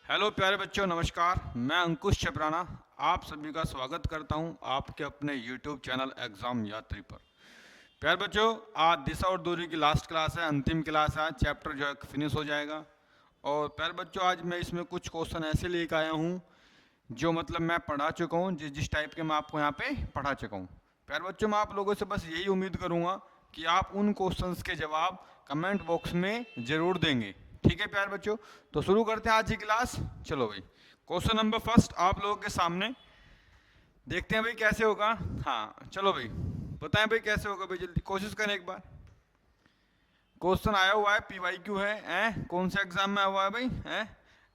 Hello प्यारे बच्चों, नमस्कार। मैं अंकुश छपराना आप सभी का स्वागत करता हूं आपके अपने यूट्यूब चैनल एग्ज़ाम यात्री पर। प्यारे बच्चों, आज दिशा और दूरी की लास्ट क्लास है, अंतिम क्लास है। चैप्टर जो है फिनिश हो जाएगा। और प्यारे बच्चों, आज मैं इसमें कुछ क्वेश्चन ऐसे लेकर आया हूं जो मतलब मैं पढ़ा चुका हूं, जिस टाइप के मैं आपको यहाँ पे पढ़ा चुका हूँ। प्यारे बच्चों, मैं आप लोगों से बस यही उम्मीद करूँगा कि आप उन क्वेश्चंस के जवाब कमेंट बॉक्स में ज़रूर देंगे। ठीक है प्यारे बच्चों, तो शुरू करते हैं आज की क्लास। चलो भाई, क्वेश्चन नंबर फर्स्ट आप लोगों के सामने देखते हैं भाई कैसे होगा। हाँ चलो भाई, बताएं भाई कैसे होगा भाई, जल्दी कोशिश करें एक बार। क्वेश्चन आया हुआ है, पीवाईक्यू है, कौन से एग्जाम में आया हुआ है भाई,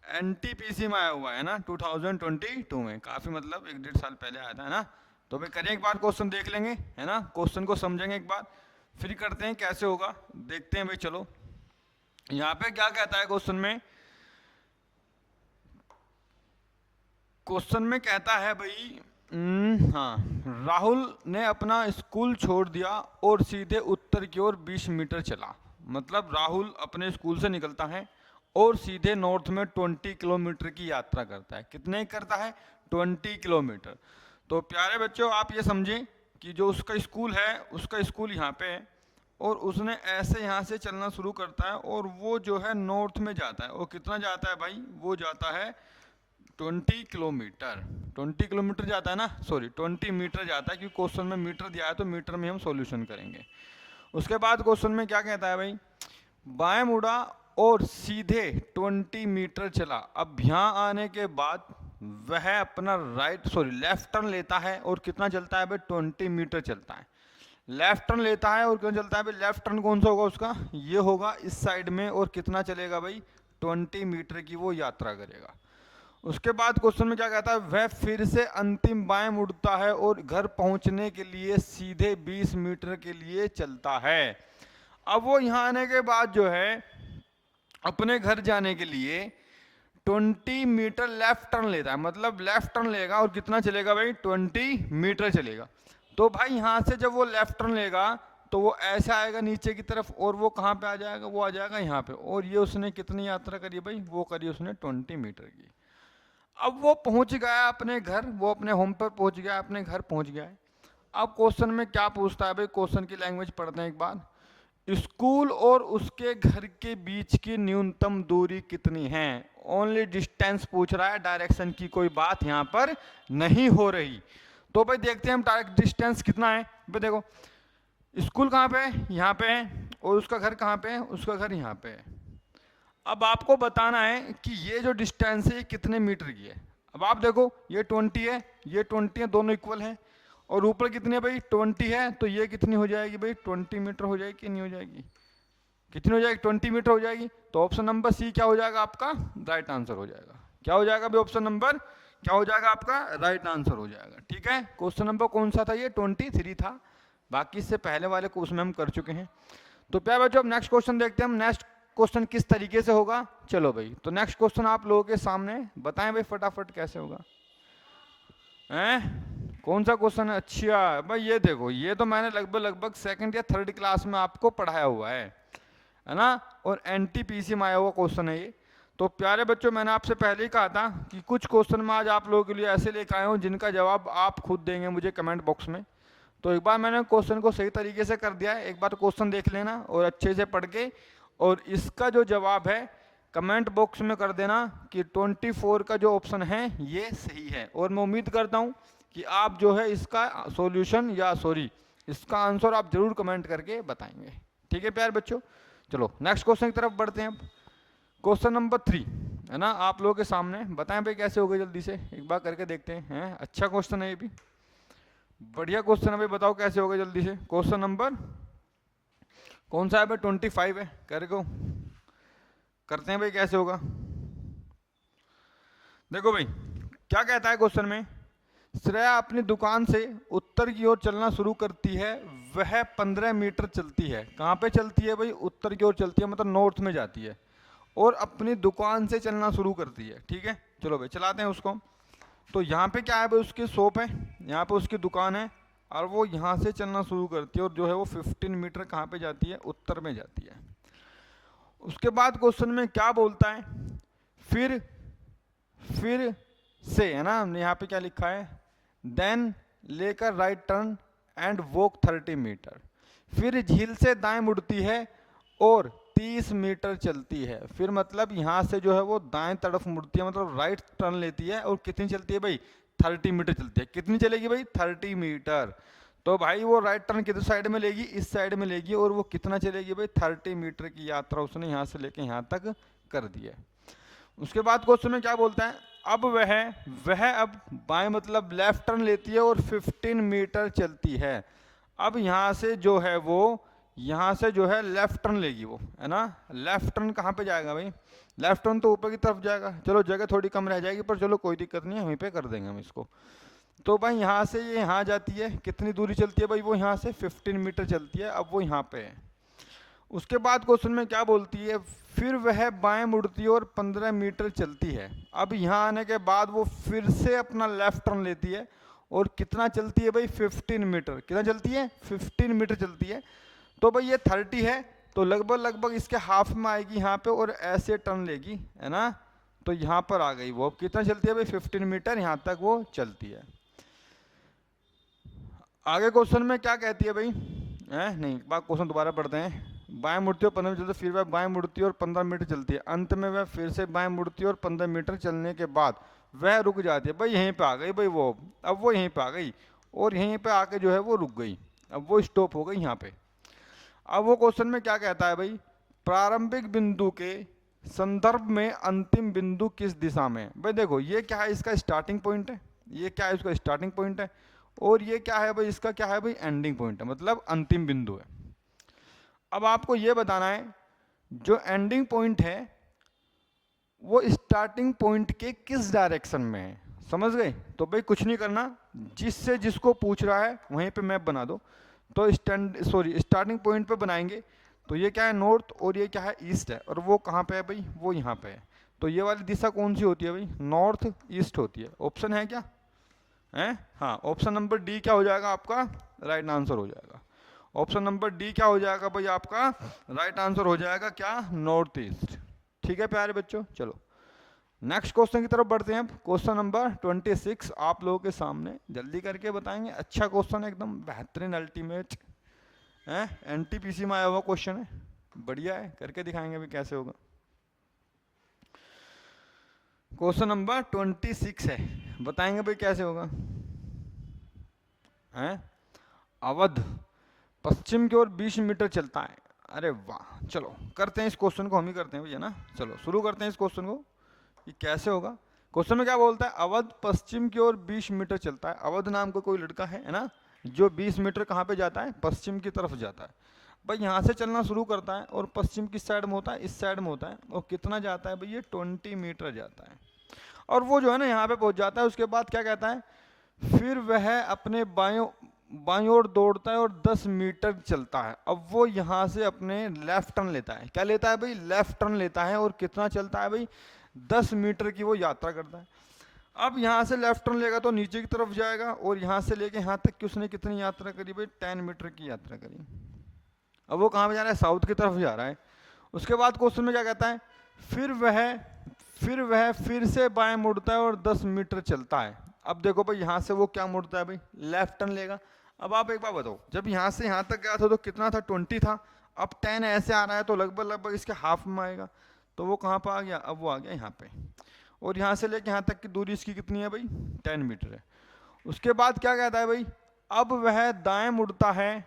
एनटीपीसी में आया हुआ है ना, 2022 में। काफी मतलब 1-1.5 साल पहले आया था, है ना। तो भाई करें एक बार, क्वेश्चन देख लेंगे, है ना, क्वेश्चन को समझेंगे एक बार, फिर करते हैं कैसे होगा, देखते हैं भाई। चलो यहाँ पे क्या कहता है क्वेश्चन में। क्वेश्चन में कहता है भाई, हाँ, राहुल ने अपना स्कूल छोड़ दिया और सीधे उत्तर की ओर 20 मीटर चला। मतलब राहुल अपने स्कूल से निकलता है और सीधे नॉर्थ में 20 किलोमीटर की यात्रा करता है। कितने करता है? 20 किलोमीटर। तो प्यारे बच्चों, आप ये समझें कि जो उसका स्कूल है, उसका स्कूल यहाँ पे है और उसने ऐसे यहाँ से चलना शुरू करता है और वो जो है नॉर्थ में जाता है। और कितना जाता है भाई? वो जाता है 20 किलोमीटर। 20 किलोमीटर जाता है ना, सॉरी 20 मीटर जाता है, क्योंकि क्वेश्चन में मीटर दिया है तो मीटर में हम सॉल्यूशन करेंगे। उसके बाद क्वेश्चन में क्या कहता है भाई, बाएं मुड़ा और सीधे 20 मीटर चला। अब यहाँ आने के बाद वह अपना लेफ्ट टर्न लेता है और कितना चलता है भाई? 20 मीटर चलता है। लेफ्ट टर्न लेता है और कितना चलता है भाई? लेफ्ट टर्न कौन सा होगा उसका? ये होगा इस साइड में। और कितना चलेगा भाई? 20 मीटर की वो यात्रा करेगा। उसके बाद क्वेश्चन में क्या कहता है, वह फिर से अंतिम बाएं मुड़ता है और घर पहुंचने के लिए सीधे 20 मीटर के लिए चलता है। अब वो यहां आने के बाद जो है अपने घर जाने के लिए 20 मीटर लेफ्ट टर्न लेता है। मतलब लेफ्ट टर्न लेगा और कितना चलेगा भाई? 20 मीटर चलेगा। तो भाई यहां से जब वो लेफ्ट टर्न लेगा तो वो ऐसा आएगा नीचे की तरफ और वो कहां पे आ जाएगा? वो आ जाएगा यहाँ पे। और ये उसने कितनी यात्रा करी भाई? वो करी उसने 20 मीटर की। अब वो पहुंच गया अपने घर, वो अपने होम पर पहुंच गया, अपने घर पहुंच गया है। अब क्वेश्चन में क्या पूछता है भाई? क्वेश्चन की लैंग्वेज पढ़ते हैं एक बार। स्कूल और उसके घर के बीच की न्यूनतम दूरी कितनी है? ओनली डिस्टेंस पूछ रहा है, डायरेक्शन की कोई बात यहां पर नहीं हो रही। तो भाई देखते हैं हम डायरेक्ट डिस्टेंस कितना है। भाई देखो, स्कूल कहाँ पे है? यहाँ पे है। और उसका घर कहाँ पे है? उसका घर यहाँ पे है। अब आपको बताना है कि ये जो डिस्टेंस है ये कितने मीटर की है। अब आप देखो, ये 20 है, ये 20 है, दोनों इक्वल है। और ऊपर कितनी है भाई? 20 है। तो ये कितनी हो जाएगी भाई? 20 मीटर हो जाएगी कि नहीं हो जाएगी? कितनी हो जाएगी? 20 मीटर हो जाएगी। तो ऑप्शन नंबर सी क्या हो जाएगा आपका? राइट आंसर हो जाएगा। क्या हो जाएगा भाई? ऑप्शन नंबर क्या हो जाएगा आपका? राइट आंसर हो जाएगा। ठीक है, क्वेश्चन नंबर कौन सा था? ये 23 था। बाकी इससे पहले वाले क्वेश्चन हम कर चुके हैं। तो प्यारे बच्चों, अब नेक्स्ट क्वेश्चन देखते हैं हम। नेक्स्ट क्वेश्चन किस तरीके से होगा। चलो भाई, तो नेक्स्ट क्वेश्चन आप लोगों के सामने, बताएं भाई फटाफट कैसे होगा। कौन सा क्वेश्चन है? अच्छा भाई, ये देखो, ये तो मैंने लगभग सेकंड या थर्ड क्लास में आपको पढ़ाया हुआ है ना। और एनटीपीसी में आया हुआ क्वेश्चन है ये। तो प्यारे बच्चों, मैंने आपसे पहले ही कहा था कि कुछ क्वेश्चन मैं आज आप लोगों के लिए ऐसे लेकर आया हूँ जिनका जवाब आप खुद देंगे मुझे कमेंट बॉक्स में। तो एक बार मैंने क्वेश्चन को सही तरीके से कर दिया है, एक बार क्वेश्चन देख लेना और अच्छे से पढ़ के, और इसका जो जवाब है कमेंट बॉक्स में कर देना कि 24 का जो ऑप्शन है ये सही है। और मैं उम्मीद करता हूँ कि आप जो है इसका सॉल्यूशन या सॉरी इसका आंसर आप जरूर कमेंट करके बताएंगे। ठीक है प्यारे बच्चों, चलो नेक्स्ट क्वेश्चन की तरफ बढ़ते हैं। अब क्वेश्चन नंबर 3 है ना आप लोगों के सामने। बताएं भाई कैसे हो गए, जल्दी से एक बार करके देखते हैं। अच्छा क्वेश्चन है ये भी, बढ़िया क्वेश्चन है भाई। बताओ कैसे हो गए जल्दी से। क्वेश्चन नंबर कौन सा है भाई? 25 है। करके करते हैं भाई कैसे होगा। देखो भाई क्या कहता है क्वेश्चन में, श्रेया अपनी दुकान से उत्तर की ओर चलना शुरू करती है। वह 15 मीटर चलती है। कहाँ पे चलती है भाई? उत्तर की ओर चलती है, मतलब नॉर्थ में जाती है। और अपनी दुकान से चलना शुरू करती है। ठीक है, चलो भाई चलाते हैं उसको। तो यहाँ पे क्या है भाई? उसकी शॉप है, यहाँ पे उसकी दुकान है, और वो यहाँ से चलना शुरू करती है और जो है वो 15 मीटर कहाँ पे जाती है? उत्तर में जाती है। उसके बाद क्वेश्चन में क्या बोलता है, फिर फिर से, है ना, हमने यहाँ पे क्या लिखा है, देन लेकर right turn and walk 30 metre. फिर झील से दाएं मुड़ती है और 30 मीटर चलती है। फिर मतलब यहाँ से जो है वो दाएं तरफ मुड़ती है, मतलब राइट टर्न लेती है, और कितनी चलती है भाई, 30 मीटर चलती है। कितनी चलेगी भाई, 30 मीटर। तो भाई वो राइट टर्न किस साइड में लेगी, इस साइड में लेगी, और वो कितना चलेगी भाई, 30 मीटर की यात्रा उसने यहाँ से लेके यहाँ तक कर दी है। उसके बाद क्वेश्चन में क्या बोलता है, अब वह अब बाएं मतलब लेफ्ट टर्न लेती है और 15 मीटर चलती है। अब यहाँ से जो है वो, यहाँ से जो है लेफ्ट टर्न लेगी वो, है ना। लेफ्ट टर्न कहाँ पे जाएगा भाई, लेफ्ट टर्न तो ऊपर की तरफ जाएगा। चलो जगह थोड़ी कम रह जाएगी, पर चलो कोई दिक्कत नहीं है, वहीं पे कर देंगे हम इसको। तो भाई यहाँ से ये यहाँ जाती है, कितनी दूरी चलती है भाई, वो यहाँ से 15 मीटर चलती है। अब वो यहाँ पे है। उसके बाद क्वेश्चन में क्या बोलती है, फिर वह बाएं मुड़ती है और 15 मीटर चलती है। अब यहाँ आने के बाद वो फिर से अपना लेफ्ट टर्न लेती है, और कितना चलती है भाई, 15 मीटर। कितना चलती है, 15 मीटर चलती है। तो भाई ये 30 है, तो लगभग इसके हाफ में आएगी यहाँ पे, और ऐसे टर्न लेगी, है ना। तो यहाँ पर आ गई वो। अब कितना चलती है भाई, 15 मीटर यहाँ तक वो चलती है। आगे क्वेश्चन में क्या कहती है भाई, नहीं, बात क्वेश्चन दोबारा पढ़ते हैं। बाएं मुड़ती है और 15 मीटर चलती है, फिर वह बाएं मुड़ती है और 15 मीटर चलती है। अंत में वह फिर से बाएं मुड़ती है और 15 मीटर चलने के बाद वह रुक जाती है। भाई यहीं पे आ गई भाई वो, अब वो यहीं पे आ गई, और यहीं पे आके जो है वो रुक गई। अब वो स्टॉप हो गई यहाँ पे। अब वो क्वेश्चन में क्या कहता है भाई, प्रारंभिक बिंदु के संदर्भ में अंतिम बिंदु किस दिशा में है। भाई देखो ये क्या है, इसका स्टार्टिंग पॉइंट है, ये क्या है, इसका स्टार्टिंग पॉइंट है, और ये क्या है भाई, इसका क्या है भाई, एंडिंग पॉइंट है, मतलब अंतिम बिंदु है। अब आपको ये बताना है जो एंडिंग पॉइंट है वो स्टार्टिंग पॉइंट के किस डायरेक्शन में है। समझ गए। तो भाई कुछ नहीं करना, जिससे जिसको पूछ रहा है वहीं पे मैप बना दो। तो स्टार्टिंग पॉइंट पे बनाएंगे। तो ये क्या है, नॉर्थ, और ये क्या है, ईस्ट है, और वो कहाँ पे है भाई, वो यहाँ पे है। तो ये वाली दिशा कौन सी होती है भाई, नॉर्थ ईस्ट होती है। ऑप्शन है क्या, है, हाँ, ऑप्शन नंबर डी क्या हो जाएगा आपका, राइट आंसर हो जाएगा। ऑप्शन नंबर डी क्या हो जाएगा भाई आपका, राइट आंसर हो जाएगा क्या, नॉर्थ ईस्ट। ठीक है प्यारे बच्चों, चलो नेक्स्ट क्वेश्चन की तरफ बढ़ते हैं। क्वेश्चन नंबर 26 आप लोगों के सामने, जल्दी करके बताएंगे। अच्छा क्वेश्चन है, एकदम बेहतरीन, अल्टीमेट है, एनटीपीसी में आया हुआ क्वेश्चन है, बढ़िया है, करके दिखाएंगे अभी कैसे होगा। क्वेश्चन नंबर 26 है, बताएंगे भाई कैसे होगा। है, अवध पश्चिम की ओर 20 मीटर चलता है। अरे वाह, चलो करते हैं इस क्वेश्चन को, हम ही करते हैं भैया ना। चलो शुरू करते हैं इस क्वेश्चन को, ये कैसे होगा। क्वेश्चन में क्या बोलता है, अवध पश्चिम की ओर 20 मीटर चलता है। अवध नाम का कोई लड़का है ना, जो 20 मीटर कहाँ पे जाता है, पश्चिम की तरफ जाता है। भाई यहाँ से चलना शुरू करता है, और पश्चिम किस साइड में होता है, इस साइड में होता है। और कितना जाता है भाई, ये 20 मीटर जाता है। और वो जो है ना यहाँ पे पहुँच जाता है। उसके बाद क्या कहता है, फिर वह अपने बाईं ओर दौड़ता है और 10 मीटर चलता है। अब वो यहाँ से अपने लेफ्ट टर्न लेता है। क्या लेता है भाई, लेफ्ट टर्न लेता है, और कितना चलता है भाई, 10 मीटर की वो यात्रा करता है। अब यहाँ से लेफ्ट टर्न लेगा तो नीचे की तरफ जाएगा, और यहाँ से लेके यहाँ तक कि उसने कितनी यात्रा करी भाई, 10 मीटर की यात्रा करी। अब वो कहाँ पे जा रहा है, साउथ की तरफ जा रहा है। उसके बाद क्वेश्चन में क्या कहता है, फिर वह फिर से बाएं मुड़ता है और 10 मीटर चलता है। अब देखो भाई यहाँ से वो क्या मुड़ता है भाई, लेफ्ट टर्न लेगा। अब आप एक बार बताओ, जब यहाँ से यहाँ तक गया था तो कितना था, 20 था। अब 10 ऐसे आ रहा है, तो लगभग इसके हाफ में आएगा। तो वो कहाँ पर आ गया, अब वो आ गया यहाँ पे। और यहाँ से लेके यहाँ तक की दूरी इसकी कितनी है भाई, 10 मीटर है। उसके बाद क्या कहता है भाई, अब वह दाएं मुड़ता है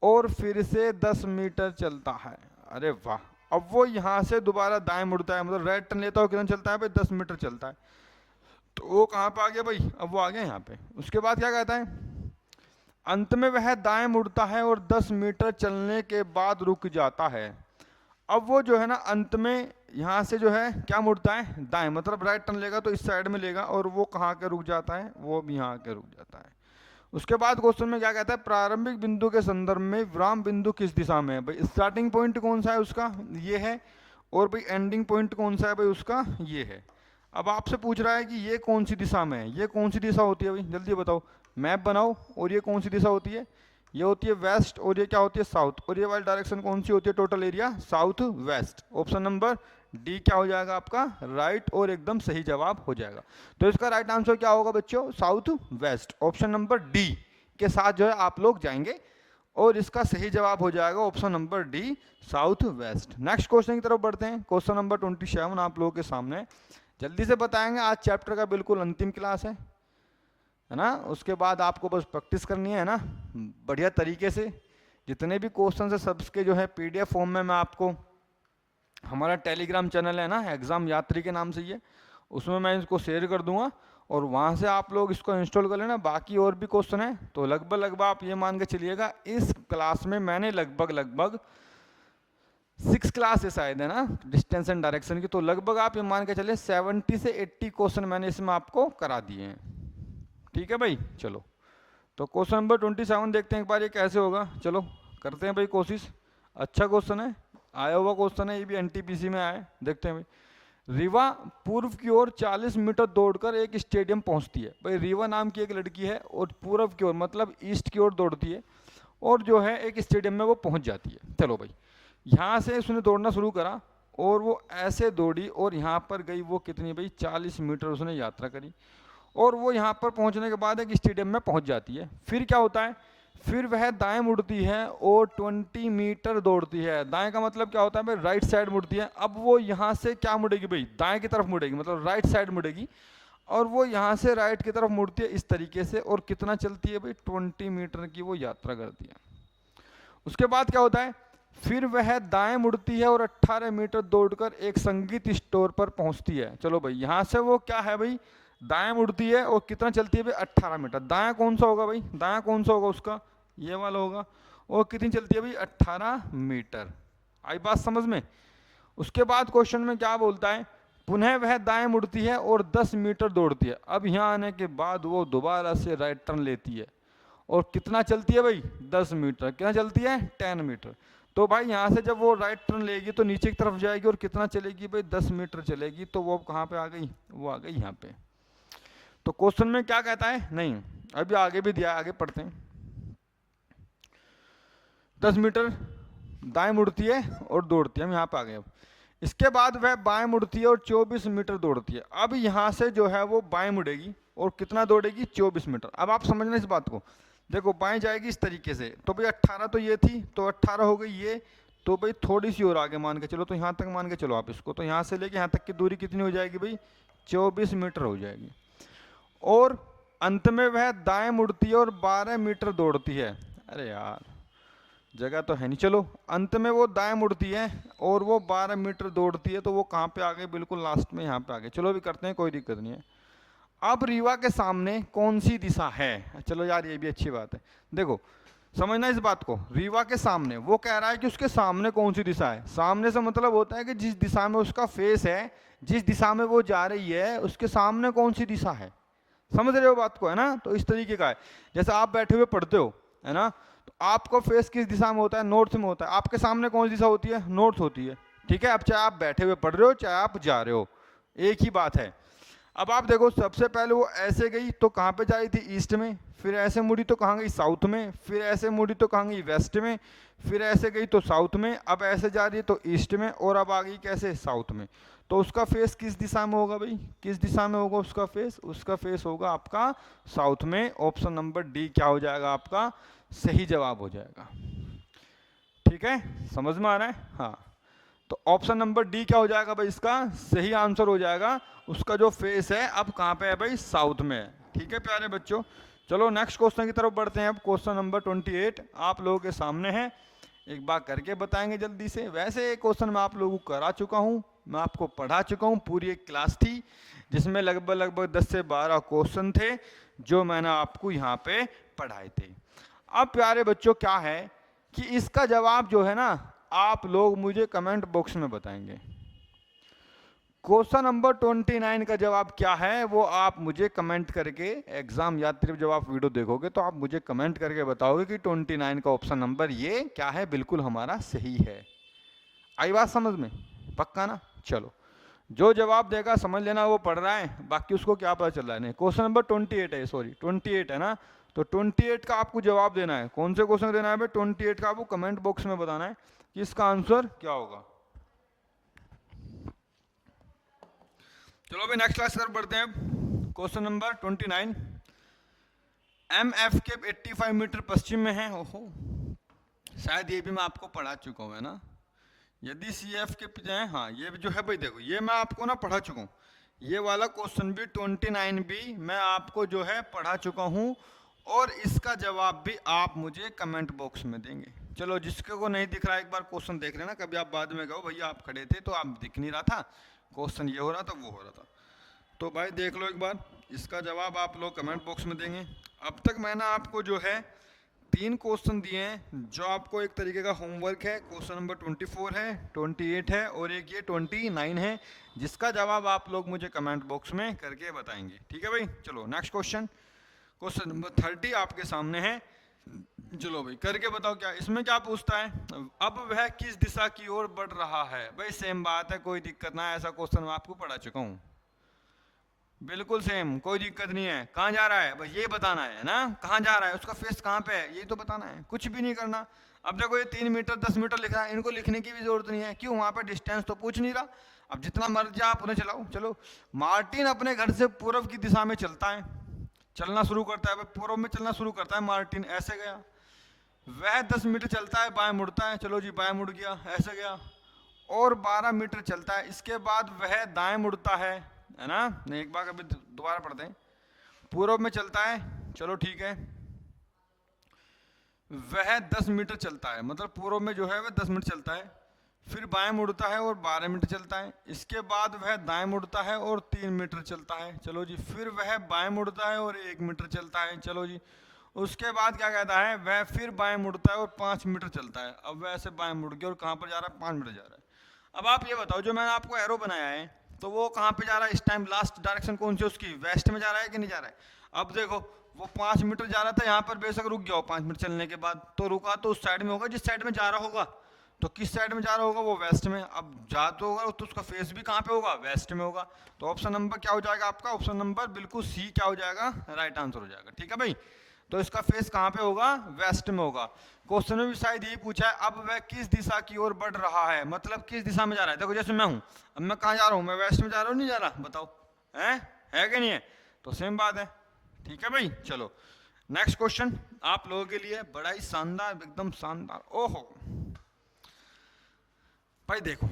और फिर से 10 मीटर चलता है। अरे वाह, अब वो यहाँ से दोबारा दाएं मुड़ता है, मतलब राइट टर्न लेता है, कितना चलता है भाई, 10 मीटर चलता है। तो वो कहाँ पे आ गया भाई, अब वो आ गया यहाँ पे। उसके बाद क्या कहता है, अंत में वह दाएं मुड़ता है और 10 मीटर चलने के बाद रुक जाता है। अब वो जो है ना अंत में यहाँ से जो है क्या मुड़ता है, दाएं, मतलब राइट टर्न लेगा तो इस साइड में लेगा, और वो कहाँ के रुक जाता है, वो भी यहाँ के रुक जाता है। उसके बाद क्वेश्चन में क्या कहता है, प्रारंभिक बिंदु के संदर्भ में विराम बिंदु किस दिशा में है। भाई स्टार्टिंग पॉइंट कौन सा है उसका, ये है, और भाई एंडिंग पॉइंट कौन सा है भाई उसका, ये है। अब आपसे पूछ रहा है कि ये कौन सी दिशा में है, ये कौन सी दिशा होती है भाई, जल्दी बताओ, मैप बनाओ। और ये कौन सी दिशा होती है, ये होती है वेस्ट, और ये क्या होती है, साउथ। और ये वाली डायरेक्शन कौन सी होती है, total area south west. Option number D क्या हो जाएगा आपका राइट और एकदम सही जवाब हो जाएगा। तो इसका राइट आंसर क्या होगा बच्चों, south west, option number D के साथ जो है आप लोग जाएंगे और इसका सही जवाब हो जाएगा option number D south west. Next question की तरफ बढ़ते हैं, क्वेश्चन नंबर 27 आप लोगों के सामने, जल्दी से बताएंगे, आज चैप्टर का बिल्कुल अंतिम क्लास है ना, उसके बाद आपको बस प्रैक्टिस करनी है ना बढ़िया तरीके से। जितने भी क्वेश्चन है सबके जो है पीडीएफ फॉर्म में मैं आपको, हमारा टेलीग्राम चैनल है ना एग्जाम यात्री के नाम से ये, उसमें मैं इसको शेयर कर दूंगा और वहाँ से आप लोग इसको इंस्टॉल कर लेना। बाकी और भी क्वेश्चन है तो लगभग आप ये मान के चलिएगा इस क्लास में मैंने लगभग 6 क्लास है शायद है ना डिस्टेंस एंड डायरेक्शन की, तो लगभग आप ये मान के चलिए 70 से 80 क्वेश्चन मैंने इसमें आपको करा दिए हैं। ठीक है भाई, चलो तो क्वेश्चन नंबर 27 देखते हैं एक बार ये कैसे होगा। चलो करते हैं भाई कोशिश, अच्छा क्वेश्चन है, आया हुआ क्वेश्चन है, ये भी एनटीपीसी में आया है। देखते हैं भाई, रीवा पूर्व की ओर 40 मीटर दौड़कर एक स्टेडियम पहुंचती है। भाई रीवा नाम की एक लड़की है और पूर्व की ओर मतलब ईस्ट की ओर दौड़ती है और जो है एक स्टेडियम में वो पहुंच जाती है। चलो भाई, यहाँ से उसने दौड़ना शुरू करा और वो ऐसे दौड़ी और यहाँ पर गई, वो कितनी भाई 40 मीटर उसने यात्रा करी और वो यहाँ पर पहुँचने के बाद एक स्टेडियम में पहुँच जाती है। फिर क्या होता है, फिर वह दाएं मुड़ती है और 20 मीटर दौड़ती है। दाएं का मतलब क्या होता है भाई, राइट साइड मुड़ती है। अब वो यहाँ से क्या मुड़ेगी भाई, दाएं की तरफ मुड़ेगी, मतलब राइट साइड मुड़ेगी और वो यहाँ से राइट की तरफ मुड़ती है इस तरीके से। और कितना चलती है भाई, 20 मीटर की वो यात्रा करती है। उसके बाद क्या होता है, फिर वह दाएं मुड़ती है और 18 मीटर दौड़कर एक संगीत स्टोर पर पहुंचती है। चलो भाई, यहाँ से वो क्या है भाई, दाएं मुड़ती है और कितना चलती है भाई 18 मीटर। दाएं कौन सा होगा भाई, दाएं कौन सा होगा उसका, ये वाला होगा। और कितनी चलती है भाई 18 मीटर। आई बात समझ में। उसके बाद क्वेश्चन में क्या बोलता है, पुनः वह दाएं मुड़ती है और 10 मीटर दौड़ती है। अब यहाँ आने के बाद वो दोबारा से राइट टर्न लेती है और कितना चलती है भाई 10 मीटर। कितना चलती है 10 मीटर। तो भाई यहाँ से जब वो राइट टर्न लेगी तो नीचे की तरफ जाएगी और कितना चलेगी भाई 10 मीटर चलेगी। तो वो कहाँ पे आ गई, वो आ गई यहाँ पे। तो क्वेश्चन में क्या कहता है, नहीं अभी आगे भी दिया, आगे पढ़ते हैं। 10 मीटर दाएं मुड़ती है और दौड़ती है, हम यहाँ पे आ गए। अब इसके बाद वह बाएं मुड़ती है और 24 मीटर दौड़ती है। अब यहाँ से जो है वो बाएं मुड़ेगी और कितना दौड़ेगी 24 मीटर। अब आप समझना इस बात को, देखो बाएं जाएगी इस तरीके से, तो भाई 18 तो ये थी, तो 18 हो गई ये, तो भाई थोड़ी सी और आगे मान के चलो, तो यहाँ तक मान के चलो आप इसको, तो यहाँ से लेके यहाँ तक की दूरी कितनी हो जाएगी भाई 24 मीटर हो जाएगी। और अंत में वह दाएं मुड़ती है और 12 मीटर दौड़ती है। अरे यार जगह तो है नहीं, चलो अंत में वो दाएं मुड़ती है और वो 12 मीटर दौड़ती है। तो वो कहाँ पे आ गए, बिल्कुल लास्ट में यहाँ पे आ गए। चलो अभी करते हैं, कोई दिक्कत नहीं है। अब रीवा के सामने कौन सी दिशा है, चलो यार ये भी अच्छी बात है। देखो समझना इस बात को, रीवा के सामने वो कह रहा है कि उसके सामने कौन सी दिशा है। सामने से मतलब होता है कि जिस दिशा में उसका फेस है, जिस दिशा में वो जा रही है उसके सामने कौन सी दिशा है। समझ रहे हो बात को, है ना। तो इस तरीके का है, जैसे आप बैठे हुए पढ़ते हो, है ना, तो आपको फेस किस दिशा में होता है, नॉर्थ में होता है। आपके सामने कौन सी दिशा होती है, नॉर्थ होती है। ठीक है, अब चाहे आप बैठे हुए पढ़ रहे हो चाहे आप जा रहे हो, एक ही बात है। अब आप देखो सबसे पहले वो ऐसे गई तो कहाँ पे जा रही थी, ईस्ट में, फिर ऐसे मुड़ी तो कहाँ गई, साउथ में, फिर ऐसे मुड़ी तो कहाँ गई, वेस्ट में, फिर ऐसे गई तो साउथ में, अब ऐसे जा रही है तो ईस्ट में, और अब आ गई कैसे, साउथ में। तो उसका फेस किस दिशा में होगा भाई, किस दिशा में होगा उसका फेस, उसका फेस होगा आपका साउथ में। ऑप्शन नंबर डी क्या हो जाएगा आपका सही जवाब हो जाएगा। ठीक है, समझ में आ रहा है, हाँ। तो ऑप्शन नंबर डी क्या हो जाएगा भाई, इसका सही आंसर हो जाएगा। उसका जो फेस है अब कहाँ पे है भाई, साउथ में है। ठीक है प्यारे बच्चों, चलो नेक्स्ट क्वेश्चन की तरफ बढ़ते हैं। अब क्वेश्चन नंबर 28 आप लोगों के सामने है, एक बार करके बताएंगे जल्दी से। वैसे एक क्वेश्चन मैं आप लोगों को करा चुका हूँ, मैं आपको पढ़ा चुका हूँ, पूरी एक क्लास थी जिसमें लगभग 10 से 12 क्वेश्चन थे जो मैंने आपको यहाँ पे पढ़ाए थे। अब प्यारे बच्चों क्या है कि इसका जवाब जो है ना आप लोग मुझे कमेंट बॉक्स में बताएंगे। क्वेश्चन नंबर 29 का जवाब क्या है वो आप मुझे कमेंट करके, एग्जाम यात्री जब आप वीडियो देखोगे तो आप मुझे कमेंट करके बताओगे कि 29 का ऑप्शन नंबर ये क्या है, बिल्कुल हमारा सही है। आई बात समझ में, पक्का ना। चलो जो जवाब देगा समझ लेना वो पढ़ रहा है, बाकी उसको क्या पता चल रहा है। नहीं, क्वेश्चन नंबर 28 है, सॉरी 28 है ना, तो 28 का आपको जवाब देना है। कौन से क्वेश्चन देना है भाई, 28 का आपको कमेंट बॉक्स में बताना है कि इसका आंसर क्या होगा। चलो भाई नेक्स्ट क्लास तरफ बढ़ते हैं। Question number 29। MF के 85 मीटर पश्चिम में है। ओहो, शायद ये भी मैं आपको पढ़ा चुका हूँ, है ना। यदि CF के पीछे है, हाँ ये जो है भाई देखो, ये मैं आपको ना पढ़ा चुका हूँ। ये वाला क्वेश्चन भी 29 भी मैं आपको जो है पढ़ा चुका हूँ, और इसका जवाब भी आप मुझे कमेंट बॉक्स में देंगे। चलो जिसके को नहीं दिख रहा एक बार क्वेश्चन देख लेना, कभी आप बाद में कहो भैया आप खड़े थे तो आप दिख नहीं रहा था, क्वेश्चन ये हो रहा था वो हो रहा था। तो भाई देख लो एक बार, इसका जवाब आप लोग कमेंट बॉक्स में देंगे। अब तक मैंने आपको जो है 3 क्वेश्चन दिए हैं जो आपको एक तरीके का होमवर्क है। क्वेश्चन नंबर 24 है, 28 है और एक ये 29 है, जिसका जवाब आप लोग मुझे कमेंट बॉक्स में करके बताएंगे। ठीक है भाई। चलो नेक्स्ट क्वेश्चन, क्वेश्चन नंबर 30 आपके सामने है। चलो भाई करके बताओ क्या इसमें क्या पूछता है। अब वह किस दिशा की ओर बढ़ रहा है। भाई सेम बात है, कोई दिक्कत ना है, ऐसा क्वेश्चन मैं आपको पढ़ा चुका हूँ, बिल्कुल सेम, कोई दिक्कत नहीं है। कहाँ जा रहा है बस ये बताना है ना, कहाँ जा रहा है, उसका फेस कहाँ पे है, ये तो बताना है, कुछ भी नहीं करना। अब देखो ये 3 मीटर 10 मीटर लिखा है, इनको लिखने की भी जरूरत नहीं है, क्यों, वहां पे डिस्टेंस तो पूछ नहीं रहा। अब जितना मर्जी आप उन्हें चलाओ। चलो, मार्टिन अपने घर से पूर्व की दिशा में चलता है, चलना शुरू करता है, पूर्व में चलना शुरू करता है मार्टिन, ऐसे गया। वह 10 मीटर चलता है, बाएं मुड़ता है, चलो जी बाएं मुड़ गया, ऐसे गया। और 12 मीटर चलता है, इसके बाद वह दाएं मुड़ता है ना। एक बार अभी दोबारा पढ़ते हैं। पूर्व में चलता है, चलो ठीक है, वह 10 मीटर चलता है, मतलब पूर्व में जो है वह 10 मिनट चलता है, फिर बाएं मुड़ता है और 12 मीटर चलता है, इसके बाद वह दाएं मुड़ता है और 3 मीटर चलता है, चलो जी, फिर वह बाएं मुड़ता है और 1 मीटर चलता है, चलो जी। उसके बाद क्या कहता है, वह फिर बाएं मुड़ता है और 5 मीटर चलता है। अब वह ऐसे बाएं मुड़ गया और कहाँ पर जा रहा है, 5 मीटर जा रहा है। अब आप ये बताओ, जो मैंने आपको एरो बनाया है तो वो कहाँ पे जा रहा है इस टाइम, लास्ट डायरेक्शन कौन सी उसकी, वेस्ट में जा रहा है कि नहीं जा रहा है। अब देखो वो 5 मीटर जा रहा था, यहाँ पर बेशक रुक गया हो 5 मिनट चलने के बाद, तो रुका तो उस साइड में होगा जिस साइड में जा रहा होगा, तो किस साइड में जा रहा होगा, वो वेस्ट में। अब जा तो होगा तो उसका फेस भी कहाँ पे होगा, वेस्ट में होगा। तो ऑप्शन नंबर क्या हो जाएगा आपका, ऑप्शन नंबर बिल्कुल सी क्या हो जाएगा, राइट आंसर हो जाएगा। ठीक है भाई, तो इसका फेस कहाँ पे होगा, वेस्ट में होगा। क्वेश्चन में भी शायद यही पूछा है, अब वह किस दिशा की ओर बढ़ रहा है, मतलब किस दिशा में जा रहा है। देखो जैसे मैं हूं, अब मैं कहाँ जा रहा हूँ, मैं वेस्ट में जा रहा हूँ, नहीं जा रहा, बताओ है कि नहीं है, तो सेम बात है। ठीक है भाई। चलो नेक्स्ट क्वेश्चन आप लोगों के लिए बड़ा ही शानदार, एकदम शानदार। ओहो भाई देखो,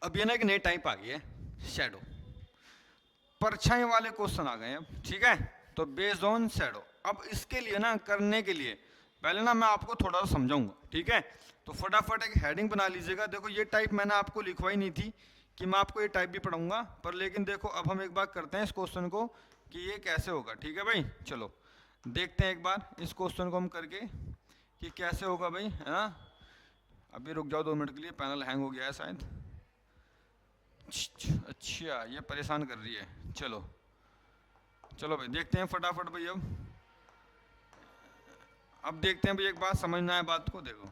अब ये ना एक नई टाइप आ गई है, शैडो, परछाई वाले क्वेश्चन आ गए हैं। ठीक है, तो बेस्ड ऑन शैडो। अब इसके लिए ना, करने के लिए पहले ना मैं आपको थोड़ा सा समझाऊंगा। ठीक है, तो फटाफट एक हेडिंग बना लीजिएगा। देखो ये टाइप मैंने आपको लिखवाई नहीं थी कि मैं आपको ये टाइप भी पढ़ाऊंगा, पर लेकिन देखो अब हम एक बार करते हैं इस क्वेश्चन को कि ये कैसे होगा। ठीक है भाई, चलो देखते हैं एक बार इस क्वेश्चन को हम करके कि कैसे होगा भाई, है ना। अभी रुक जाओ 2 मिनट के लिए, पैनल हैंग हो गया है शायद। अच्छा ये परेशान कर रही है। चलो चलो भाई देखते हैं फटाफट भाई। अब देखते हैं भाई, एक बात समझना है बात को। देखो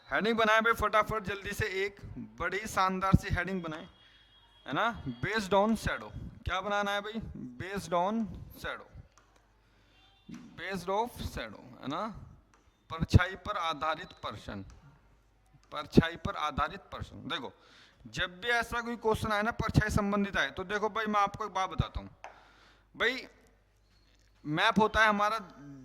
हेडिंग बनाए भाई फटाफट जल्दी से, एक बड़ी शानदार सी हेडिंग बनाए, है ना। बेस्ड ऑन शैडो, क्या बनाना है भाई, based on shadow, based of shadow, है ना। परछाई पर आधारित प्रश्न, परछाई पर आधारित प्रश्न। देखो जब भी ऐसा कोई क्वेश्चन आए ना परछाई संबंधित आए, तो देखो भाई मैं आपको एक बात बताता हूँ भाई। मैप होता है हमारा,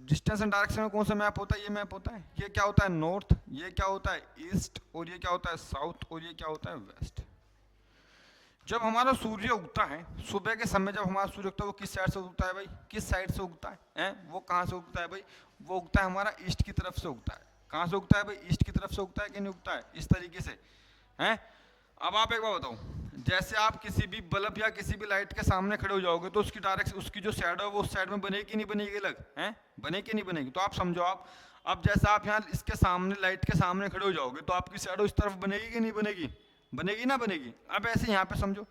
डिस्टेंस एंड डायरेक्शन में कौन सा मैप होता है, ये मैप होता है। ये क्या होता है, नॉर्थ, ये क्या होता है, ईस्ट, और ये क्या होता है, साउथ, और ये क्या होता है, वेस्ट। जब हमारा सूर्य उगता है सुबह के समय, जब हमारा सूर्य उगता है, वो किस साइड से उगता है भाई, किस साइड से उगता है, वो कहाँ से उगता है भाई, वो उगता है हमारा ईस्ट की तरफ से उगता है। कहाँ से उगता है भाई, ईस्ट की तरफ से उगता है कि नहीं उगता है, इस तरीके से है। अब आप एक बार बताओ, जैसे आप किसी भी बल्ब या किसी भी लाइट के सामने खड़े हो जाओगे तो उसकी डायरेक्शन, उसकी जो शैडो है वो उस साइड में बनेगी नहीं बनेगी, अलग है, बनेगी नहीं बनेगी। तो आप समझो, आप अब जैसे आप यहाँ इसके सामने लाइट के सामने खड़े हो जाओगे तो आपकी शैडो इस तरफ बनेगी कि नहीं बनेगी, बनेगी ना बनेगी। अब ऐसे यहाँ पे समझो,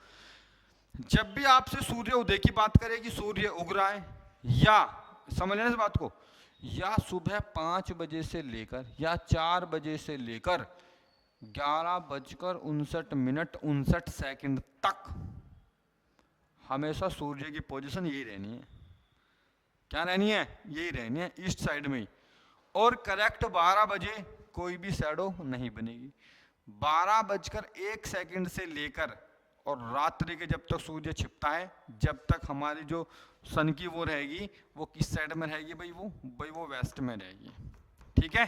जब भी आपसे सूर्य उदय की बात करें कि सूर्य उग रहा है, या समझ लेना इस बात को, या सुबह 5 बजे से लेकर या 4 बजे से लेकर 11:59 तक हमेशा सूर्य की पोजीशन यही रहनी है। क्या रहनी है, यही रहनी है, ईस्ट साइड में ही। और करेक्ट 12 बजे कोई भी शैडो नहीं बनेगी। 12:01 से लेकर और रात्रि के जब तक सूर्य छिपता है, जब तक हमारी जो सन की वो रहेगी वो किस साइड में रहेगी भाई, वो वेस्ट में रहेगी। ठीक है।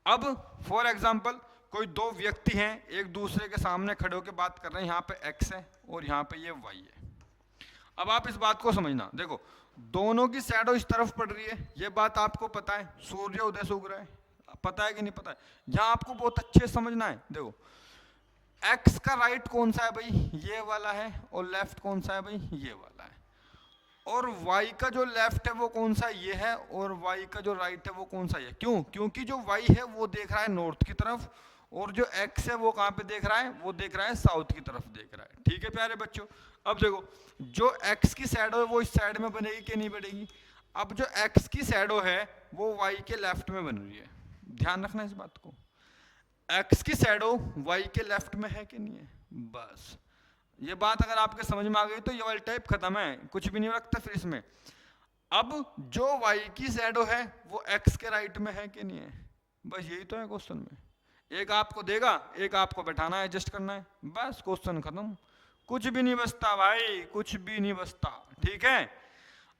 अब फॉर एग्जाम्पल कोई दो व्यक्ति हैं, एक दूसरे के सामने खड़े होकर बात कर रहे हैं, यहाँ पे एक्स है और यहाँ पे ये वाई है। अब आप इस बात को समझना, देखो दोनों की शैडो इस तरफ पड़ रही है, ये बात आपको पता है, सूर्य उदय से उग रहा है, पता है कि नहीं पता है? यहाँ आपको बहुत अच्छे से समझना है। देखो एक्स का राइट कौन सा है भाई, ये वाला है, और लेफ्ट कौन सा है भाई, ये वाला है। और y का जो लेफ्ट है वो कौन सा, ये है, और y का जो राइट है वो कौन सा है। क्यों? क्योंकि जो y है वो देख रहा है नॉर्थ की तरफ, और जो x है वो कहाँ पे देख रहा है, वो देख रहा है साउथ की तरफ देख रहा है। ठीक है प्यारे बच्चों। अब देखो जो x की शैडो है वो इस साइड में बनेगी कि नहीं बनेगी। अब जो x की शैडो है वो y के लेफ्ट में बन रही है, ध्यान रखना इस बात को। x की शैडो y के लेफ्ट में है कि नहीं है। बस ये बात अगर आपके समझ में आ गई तो ये वाली टाइप खत्म है, कुछ भी नहीं रखता फिर इसमें। अब जो y की शैडो है वो x के राइट में है कि नहीं है, बस यही तो है क्वेश्चन में। एक आपको देगा, एक आपको बैठाना है, एडजस्ट करना है, बस क्वेश्चन खत्म, कुछ भी नहीं बचता भाई, कुछ भी नहीं बचता। ठीक है।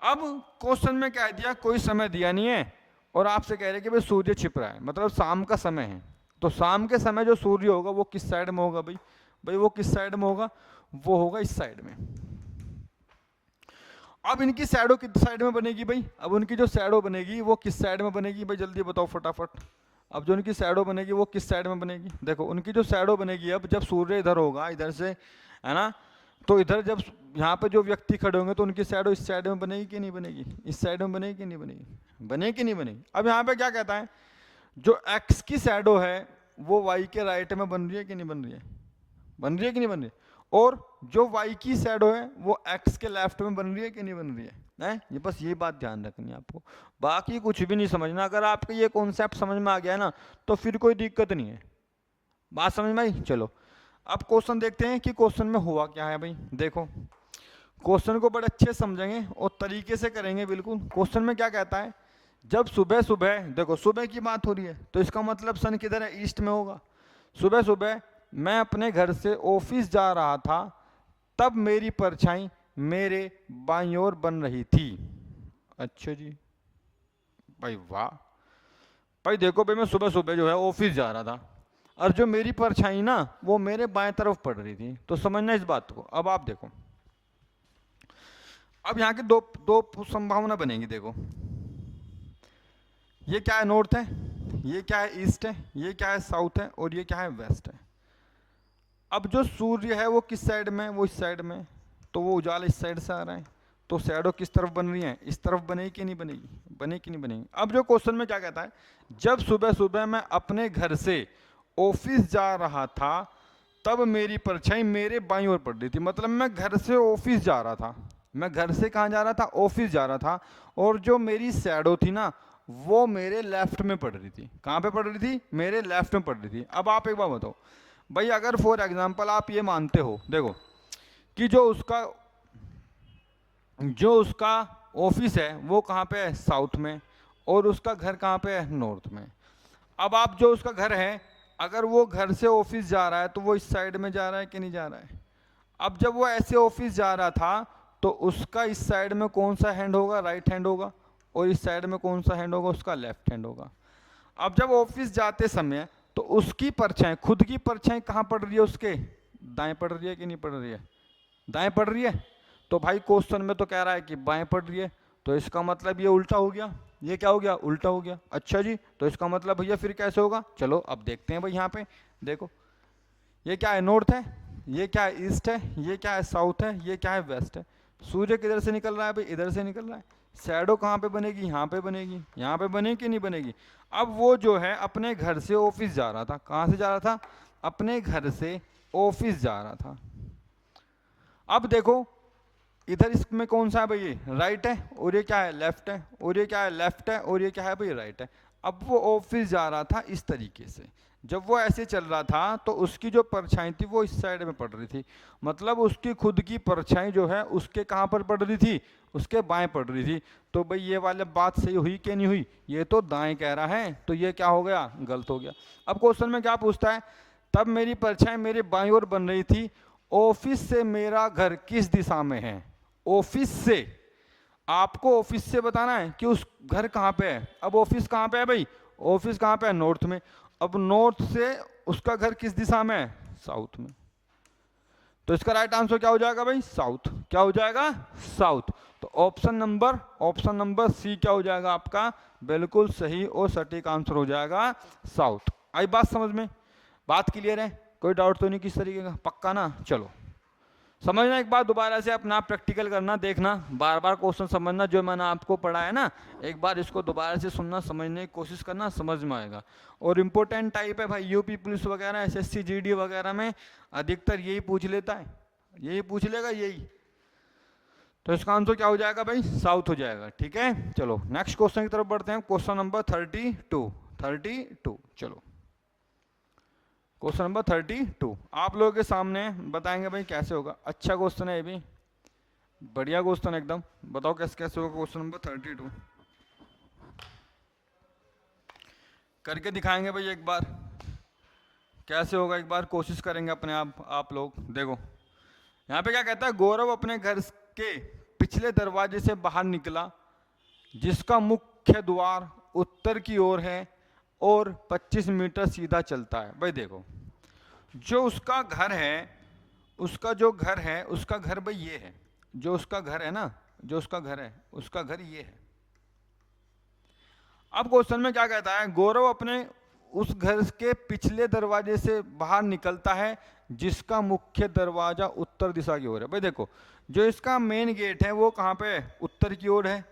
अब क्वेश्चन में क्या दिया, कोई समय दिया नहीं है और आपसे कह रहे कि भाई सूर्य छिप रहा है, मतलब शाम का समय है, तो शाम के समय जो सूर्य होगा वो किस साइड में होगा भाई, वो किस साइड में होगा, वो होगा इस साइड में। अब इनकी शैडो किस साइड में बनेगी भाई, अब उनकी जो शैडो बनेगी वो किस साइड में बनेगी भाई, जल्दी बताओ फटाफट। अब जो उनकी शैडो बनेगी वो किस साइड में बनेगी, देखो उनकी जो शैडो बनेगी, अब जब सूर्य इधर होगा इधर से, है ना, तो इधर जब यहाँ पे जो व्यक्ति खड़े होंगे तो उनकी शैडो इस साइड में बनेगी कि नहीं बनेगी, इस साइड में बनेगी कि नहीं बनेगी, बनेगी कि नहीं बनेगी। अब यहाँ पे क्या कहता है, जो एक्स की शैडो है वो वाई के राइट में बन रही है कि नहीं बन रही है, बन रही है कि नहीं बन रही है, और जो y की शैडो है वो x के लेफ्ट में बन रही है कि नहीं बन रही है, ये बस ये बात ध्यान रखनी है आपको, बाकी कुछ भी नहीं समझना। अगर आपके ये कॉन्सेप्ट समझ में आ गया ना तो फिर कोई दिक्कत नहीं है, बात समझ में आई। चलो अब क्वेश्चन देखते हैं कि क्वेश्चन में हुआ क्या है भाई। देखो क्वेश्चन को बड़े अच्छे समझेंगे और तरीके से करेंगे बिल्कुल। क्वेश्चन में क्या कहता है, जब सुबह सुबह, देखो सुबह की बात हो रही है तो इसका मतलब सन किधर है, ईस्ट में होगा। सुबह सुबह मैं अपने घर से ऑफिस जा रहा था, तब मेरी परछाई मेरे बाईं ओर बन रही थी। अच्छा जी भाई वाह भाई, देखो भाई मैं सुबह सुबह जो है ऑफिस जा रहा था और जो मेरी परछाई ना वो मेरे बाएं तरफ पड़ रही थी, तो समझना इस बात को। अब आप देखो, अब यहाँ की दो दो संभावना बनेगी। देखो ये क्या है, नॉर्थ है, ये क्या है, ईस्ट है, ये क्या है, साउथ है, और ये क्या है, वेस्ट है। अब जो सूर्य है वो किस साइड में, वो इस साइड में, तो वो उजाला इस साइड से आ रहा है, तो शैडो किस तरफ बन रही है, इस तरफ बनेगी कि नहीं बनेगी, बनेगी कि नहीं बनेगी। अब जो क्वेश्चन में क्या कहता है, जब सुबह सुबह मैं अपने घर से ऑफिस जा रहा था तब मेरी परछाई मेरे बाईं ओर पड़ रही थी, मतलब मैं घर से ऑफिस जा रहा था, मैं घर से कहाँ जा रहा था, ऑफिस जा रहा था, और जो मेरी शैडो थी ना वो मेरे लेफ्ट में पड़ रही थी। कहाँ पे पड़ रही थी, मेरे लेफ्ट में पड़ रही थी। अब आप एक बार बताओ भाई, अगर फॉर एग्जांपल आप ये मानते हो, देखो कि जो उसका ऑफिस है वो कहाँ पे है, साउथ में, और उसका घर कहाँ पे है, नॉर्थ में। अब आप जो उसका घर है, अगर वो घर से ऑफिस जा रहा है तो वो इस साइड में जा रहा है कि नहीं जा रहा है। अब जब वो ऐसे ऑफिस जा रहा था तो उसका इस साइड में कौन सा हैंड होगा, राइट हैंड होगा, और इस साइड में कौन सा हैंड होगा, उसका लेफ्ट हैंड होगा। अब जब ऑफिस जाते समय तो उसकी परछाई, खुद की परछाई कहाँ पड़ रही है, उसके दाएं पड़ रही है कि नहीं पड़ रही है, दाएं पड़ रही है। तो भाई क्वेश्चन में तो कह रहा है कि बाएं पड़ रही है, तो इसका मतलब ये उल्टा हो गया, ये क्या हो गया, उल्टा हो गया। अच्छा जी, तो इसका मतलब भैया फिर कैसे होगा, चलो अब देखते हैं भाई। यहाँ पे देखो ये क्या है, नॉर्थ है, ये क्या है, ईस्ट है, ये क्या है, साउथ है, ये क्या है, वेस्ट है। सूर्य किधर से निकल रहा है भाई, इधर से निकल रहा है। शैडो कहाँ पे बनेगी, यहाँ पे बनेगी, यहाँ पे बनेगी कि नहीं बनेगी। अब वो जो है अपने घर से ऑफिस जा रहा था, कहाँ से जा रहा था, अपने घर से ऑफिस जा रहा था। अब देखो इधर इसमें कौन सा है भाई, ये राइट है, और ये क्या है, लेफ्ट है, और ये क्या है, लेफ्ट है, और ये क्या है भाई, राइट है। अब वो ऑफिस जा रहा था इस तरीके से, जब वो ऐसे चल रहा था तो उसकी जो परछाई थी वो इस साइड में पड़ रही थी, मतलब उसकी खुद की परछाई जो है उसके कहाँ पर पड़ रही थी, उसके बाएं पड़ रही थी। तो भाई ये वाली बात सही हुई कि नहीं हुई, ये तो दाएं कह रहा है, तो ये क्या हो गया, गलत हो गया। अब क्वेश्चन में क्या पूछता है, तब मेरी परछाई मेरे बाईं ओर बन रही थी ऑफिस से मेरा घर किस दिशा में है। ऑफिस से, आपको ऑफिस से बताना है कि उस घर कहाँ पे है। अब ऑफिस कहाँ पे है भाई, ऑफिस कहाँ पे है, नॉर्थ में। अब नॉर्थ से उसका घर किस दिशा में है, साउथ में। तो इसका राइट आंसर क्या हो जाएगा भाई, साउथ। क्या हो जाएगा, साउथ। तो ऑप्शन नंबर सी क्या हो जाएगा आपका, बिल्कुल सही और सटीक आंसर हो जाएगा साउथ। आई बात समझ में, बात क्लियर है, कोई डाउट तो नहीं किस तरीके का, पक्का ना। चलो समझना, एक बार दोबारा से अपना प्रैक्टिकल करना, देखना, बार बार क्वेश्चन समझना जो मैंने आपको पढ़ाया ना, एक बार इसको दोबारा से सुनना, समझने की कोशिश करना, समझ में आएगा। और इम्पोर्टेंट टाइप है भाई, यूपी पुलिस वगैरह, एसएससी जीडी वगैरह में अधिकतर यही पूछ लेता है, यही पूछ लेगा यही। तो इसका आंसर क्या हो जाएगा भाई, साउथ हो जाएगा। ठीक है, चलो नेक्स्ट क्वेश्चन की तरफ बढ़ते हैं। Question number 32। चलो क्वेश्चन नंबर 32 आप लोगों के सामने बताएंगे भाई कैसे होगा। अच्छा क्वेश्चन है ये भी, बढ़िया क्वेश्चन एकदम। बताओ कैसे कैसे होगा क्वेश्चन नंबर 32, करके दिखाएंगे भाई एक बार कैसे होगा, एक बार कोशिश करेंगे अपने आप लोग। देखो यहाँ पे क्या कहता है, गौरव अपने घर के पिछले दरवाजे से बाहर निकला जिसका मुख्य द्वार उत्तर की ओर है और 25 मीटर सीधा चलता है। भाई देखो जो उसका घर है, उसका जो घर है, उसका घर भाई ये है, जो उसका घर है ना, जो उसका घर है, उसका घर ये है। अब क्वेश्चन में क्या कहता है, गौरव अपने उस घर के पिछले दरवाजे से बाहर निकलता है जिसका मुख्य दरवाजा उत्तर दिशा की ओर है। भाई देखो जो इसका मेन गेट है वो कहाँ पे है, उत्तर की ओर है,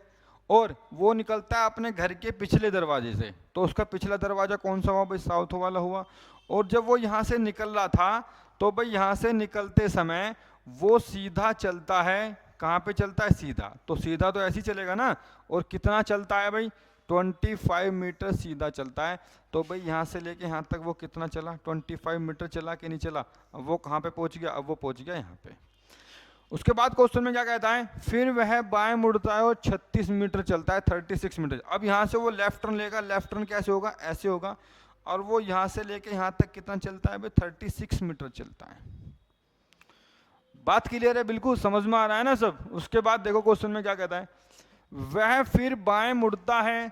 और वो निकलता है अपने घर के पिछले दरवाजे से। तो उसका पिछला दरवाजा कौन सा हुआ भाई, साउथ वाला हुआ। और जब वो यहाँ से निकल रहा था तो भाई यहाँ से निकलते समय वो सीधा चलता है, कहाँ पे चलता है, सीधा। तो सीधा तो ऐसे ही चलेगा ना, और कितना चलता है भाई, 25 मीटर सीधा चलता है। तो भाई यहाँ से लेके यहाँ तक वो कितना चला, 25 मीटर चला कि नहीं चला। अब वो कहाँ पे पहुँच गया, अब वो पहुँच गया यहाँ पे। उसके बाद क्वेश्चन में क्या कहता है, फिर वह बाएं मुड़ता है और 36 मीटर चलता है, 36 मीटर। अब यहाँ से वो लेफ्ट टर्न लेगा, लेफ्ट टर्न कैसे होगा, ऐसे होगा, और वो यहाँ से लेके यहाँ तक कितना चलता है भाई, 36 मीटर चलता है। बात क्लियर है, बिल्कुल समझ में आ रहा है ना सब। उसके बाद देखो क्वेश्चन में क्या कहता है, वह फिर बाएं मुड़ता है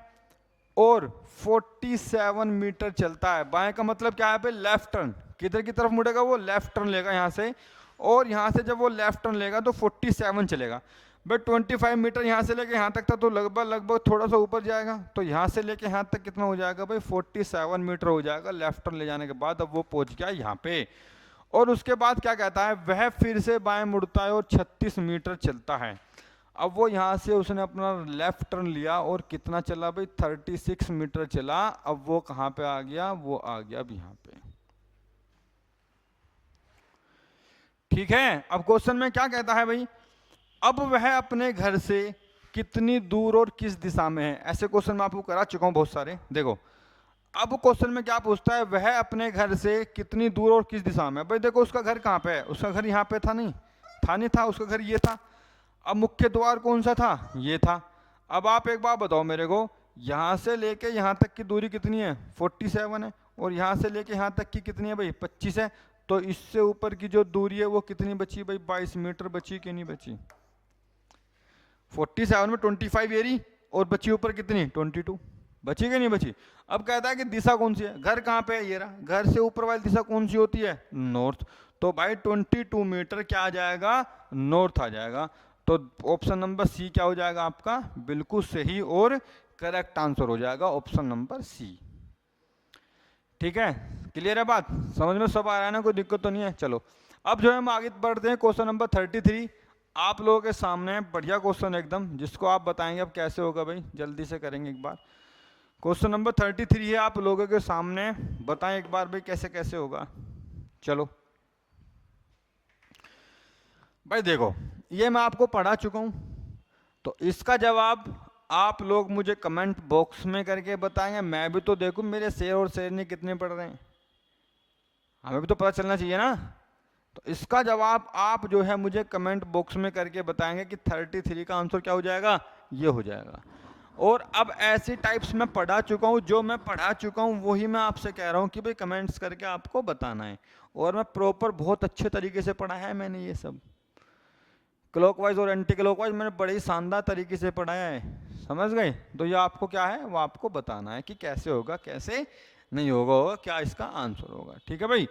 और 47 मीटर चलता है। बाएं का मतलब क्या है भाई, लेफ्ट टर्न। किधर की तरफ मुड़ेगा, वो लेफ्ट टर्न लेगा यहाँ से, और यहाँ से जब वो लेफ्ट टर्न लेगा तो 47 चलेगा। बट 25 मीटर यहाँ से लेके यहाँ तक था, तो लगभग थोड़ा सा ऊपर जाएगा। तो यहाँ से लेके यहाँ तक कितना हो जाएगा भाई, 47 मीटर हो जाएगा लेफ्ट टर्न ले जाने के बाद। अब वो पहुँच गया यहाँ पे। और उसके बाद क्या कहता है, वह फिर से बाएं मुड़ता है और 36 मीटर चलता है। अब वो यहाँ से उसने अपना लेफ्ट टर्न लिया और कितना चला भाई, 36 मीटर चला। अब वो कहाँ पे आ गया, वो आ गया अब यहाँ पे। ठीक है, अब क्वेश्चन में क्या कहता है भाई, अब वह अपने घर से कितनी दूर और किस दिशा में है। ऐसे क्वेश्चन मैं आपको करा चुका हूँ बहुत सारे। देखो अब क्वेश्चन में क्या पूछता है, वह अपने घर से कितनी दूर और किस दिशा में। भाई देखो उसका घर कहाँ पे है, उसका घर यहाँ पे था, नहीं था, उसका घर ये था। अब मुख्य द्वार कौन सा था, ये था। अब आप एक बात बताओ मेरे को, यहाँ से लेके यहाँ तक की दूरी कितनी है, 47 है, और यहाँ से लेके यहाँ तक की कितनी है भाई, 25 है। तो इससे ऊपर की जो दूरी है वो कितनी बची भाई, 22 मीटर बची कि नहीं बची। 47 में 25 एरी और बची ऊपर कितनी, 22 बची कि नहीं बची। अब कहता है कि दिशा कौन सी है, घर कहाँ पे है, ये रहा। घर से ऊपर वाली दिशा कौन सी होती है, नॉर्थ। तो भाई 22 मीटर क्या आ जाएगा, नॉर्थ आ जाएगा। तो ऑप्शन नंबर सी क्या हो जाएगा आपका, बिल्कुल सही और करेक्ट आंसर हो जाएगा ऑप्शन नंबर सी। ठीक है, क्लियर है बात, समझ में सब आ रहा है ना, कोई दिक्कत तो नहीं है। चलो अब जो है हम आगे बढ़ते हैं, क्वेश्चन नंबर 33 आप लोगों के सामने, बढ़िया क्वेश्चन एकदम, जिसको आप बताएंगे अब कैसे होगा भाई, जल्दी से करेंगे एक बार। क्वेश्चन नंबर 33 है आप लोगों के सामने, बताएं एक बार भाई कैसे कैसे होगा। चलो भाई देखो ये मैं आपको पढ़ा चुका हूं, तो इसका जवाब आप लोग मुझे कमेंट बॉक्स में करके बताएंगे। मैं भी तो देखूं मेरे शेर और शेरनी कितने पढ़ रहे हैं, हमें भी तो पता चलना चाहिए ना। तो इसका जवाब आप जो है मुझे कमेंट बॉक्स में करके बताएंगे कि 33 का आंसर क्या हो जाएगा, ये हो जाएगा। और अब ऐसी टाइप्स मैं पढ़ा चुका हूँ, जो मैं पढ़ा चुका हूँ वही मैं आपसे कह रहा हूँ कि भाई कमेंट्स करके आपको बताना है। और मैं प्रॉपर बहुत अच्छे तरीके से पढ़ा है मैंने, ये सब क्लॉकवाइज और एंटी क्लॉकवाइज मैंने बड़े ही शानदार तरीके से पढ़ाया है, समझ गए। तो ये आपको क्या है, वो आपको बताना है कि कैसे होगा कैसे नहीं होगा, क्या इसका आंसर होगा, ठीक है भाई।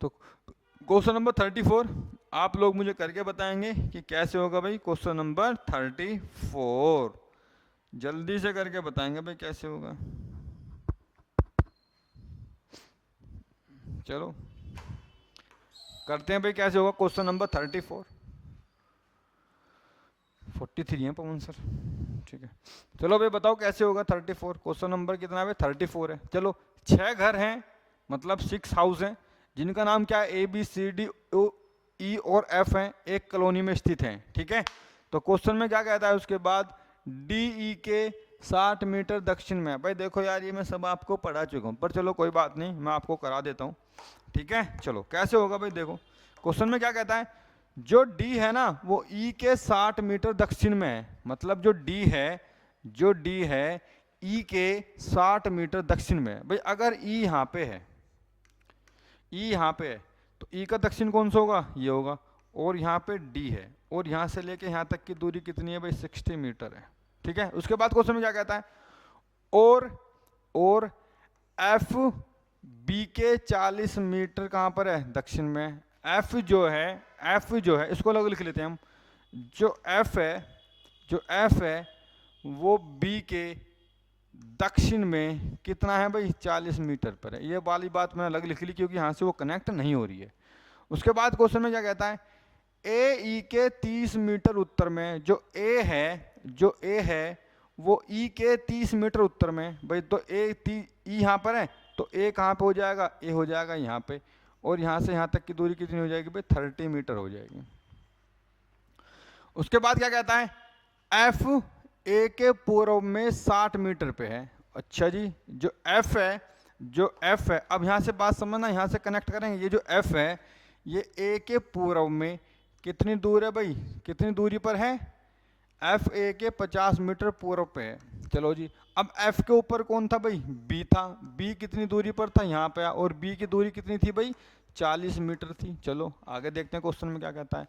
तो क्वेश्चन नंबर 34 आप लोग मुझे करके बताएंगे कि कैसे होगा भाई। क्वेश्चन नंबर 34 जल्दी से करके बताएंगे भाई कैसे होगा। चलो करते हैं भाई कैसे होगा क्वेश्चन नंबर 34। 43 है पवन सर, ठीक है। चलो भाई बताओ कैसे होगा 34। क्वेश्चन नंबर कितना है, 34 है। चलो 6 घर हैं, मतलब 6 हाउस हैं, जिनका नाम क्या है, ABCDE और F हैं, एक कॉलोनी में स्थित हैं, ठीक है। तो क्वेश्चन में क्या कहता है उसके बाद, DE के 60 मीटर दक्षिण में। भाई देखो यार ये मैं सब आपको पढ़ा चुका हूँ, पर चलो कोई बात नहीं, मैं आपको करा देता हूँ, ठीक है। चलो कैसे होगा भाई, देखो क्वेश्चन में क्या कहता है, जो D है ना वो E के 60 मीटर दक्षिण में है। मतलब जो D है, जो D है E के 60 मीटर दक्षिण में है। भाई अगर E यहाँ पे है, E यहाँ पे है, तो E का दक्षिण कौन सा होगा, ये होगा। और यहाँ पे D है, और यहाँ से लेके यहाँ तक की दूरी कितनी है भाई, 60 मीटर है, ठीक है। उसके बाद क्वेश्चन में क्या कहता है, और F B के 40 मीटर कहाँ पर है, दक्षिण में। F जो है इसको अलग लिख लेते हैं हम। जो F है वो B के दक्षिण में कितना है भाई, 40 मीटर पर है। ये वाली बात मैंने अलग लिख ली क्योंकि यहाँ से वो कनेक्ट नहीं हो रही है। उसके बाद क्वेश्चन में क्या कहता है, AE के 30 मीटर उत्तर में। जो A है वो E के 30 मीटर उत्तर में। भाई तो E यहाँ पर है, तो A कहाँ पे हो जाएगा, A हो जाएगा यहाँ पे। और यहाँ से यहाँ तक की दूरी कितनी हो जाएगी भाई, 30 मीटर हो जाएगी। उसके बाद क्या कहता है, F A के पूर्व में 60 मीटर पे है। अच्छा जी, जो F है, अब यहाँ से बात समझना, यहाँ से कनेक्ट करेंगे। ये जो F है ये A के पूर्व में कितनी दूर है भाई, कितनी दूरी पर है, F A के 50 मीटर पूर्व पे है। चलो जी, अब F के ऊपर कौन था भाई, B था। B कितनी दूरी पर था, यहाँ पे। और B की दूरी कितनी थी भाई, 40 मीटर थी। चलो आगे देखते हैं क्वेश्चन में क्या कहता है।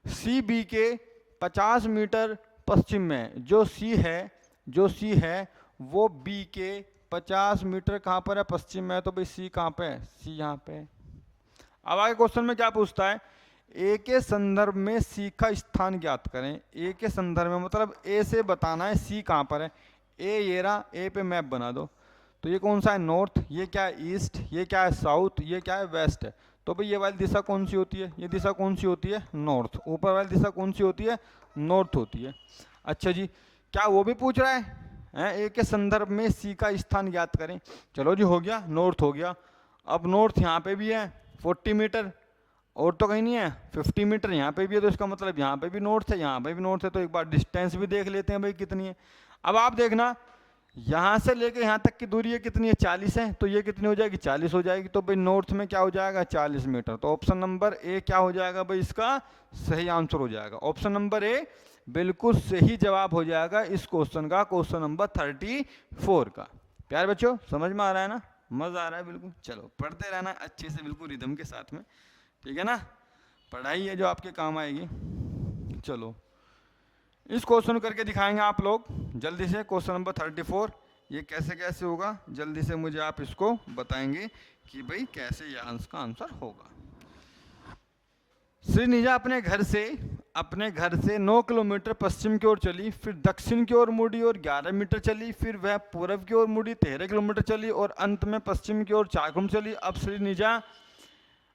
C B के 50 मीटर पश्चिम में। जो C है वो B के 50 मीटर कहाँ पर है, पश्चिम में। तो भाई C कहाँ पे है, C यहाँ पे है। अब आगे क्वेश्चन में क्या पूछता है, A के संदर्भ में C का स्थान ज्ञात करें। A के संदर्भ में मतलब A से बताना है C कहाँ पर है। A ये रहा, A पे मैप बना दो। तो ये कौन सा है, नॉर्थ। ये क्या है, ईस्ट। ये क्या है, साउथ। ये क्या है, वेस्ट है। तो भाई ये वाली दिशा कौन सी होती है, ये दिशा कौन सी होती है, नॉर्थ। ऊपर वाली दिशा कौन सी होती है, नॉर्थ होती है। अच्छा जी, क्या वो भी पूछ रहा है, A के संदर्भ में C का स्थान ज्ञात करें। चलो जी हो गया, नॉर्थ हो गया। अब नॉर्थ यहाँ पे भी है 40 मीटर, और तो कहीं नहीं है, 50 मीटर यहाँ पे भी है। तो इसका मतलब यहाँ पे भी नॉर्थ है, यहाँ पे भी नॉर्थ है। तो एक बार डिस्टेंस भी देख लेते हैं भाई कितनी है। अब आप देखना, यहाँ से लेके यहाँ तक की दूरी है कितनी है, 40 है। तो ये कितनी हो जाएगी, 40 हो जाएगी। तो भाई नॉर्थ में क्या हो जाएगा, 40 मीटर। तो ऑप्शन नंबर ए क्या हो जाएगा भाई, इसका सही आंसर हो जाएगा। ऑप्शन नंबर ए बिल्कुल सही जवाब हो जाएगा इस क्वेश्चन का, क्वेश्चन नंबर 34 का। प्यारे बच्चों समझ में आ रहा है ना, मजा आ रहा है बिल्कुल। चलो पढ़ते रहना अच्छे से, बिल्कुल रिदम के साथ में, ठीक है ना। पढ़ाई है जो आपके काम आएगी। चलो इस क्वेश्चन करके दिखाएंगे आप लोग जल्दी से। क्वेश्चन नंबर 34 ये कैसे कैसे होगा, जल्दी से मुझे आप इसको बताएंगे कि भाई कैसे ये इसका आंसर होगा। श्रीनिजा अपने घर से 9 किलोमीटर पश्चिम की ओर चली, फिर दक्षिण की ओर मुड़ी और 11 मीटर चली। फिर वह पूर्व की ओर मुड़ी, 13 किलोमीटर चली, और अंत में पश्चिम की ओर 4 किलोमीटर चली। अब श्रीनिजा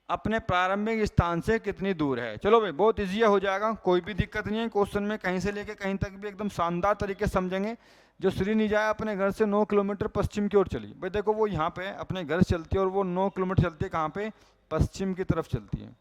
अपने प्रारंभिक स्थान से कितनी दूर है। चलो भाई बहुत ईजी हो जाएगा, कोई भी दिक्कत नहीं है। क्वेश्चन में कहीं से लेके कहीं तक भी एकदम शानदार तरीके से समझेंगे। जो श्रीनिजा अपने घर से 9 किलोमीटर पश्चिम की ओर चली। भाई देखो वो यहाँ पे अपने घर से चलती है, और वो 9 किलोमीटर चलती है कहाँ पे, पश्चिम की तरफ चलती है।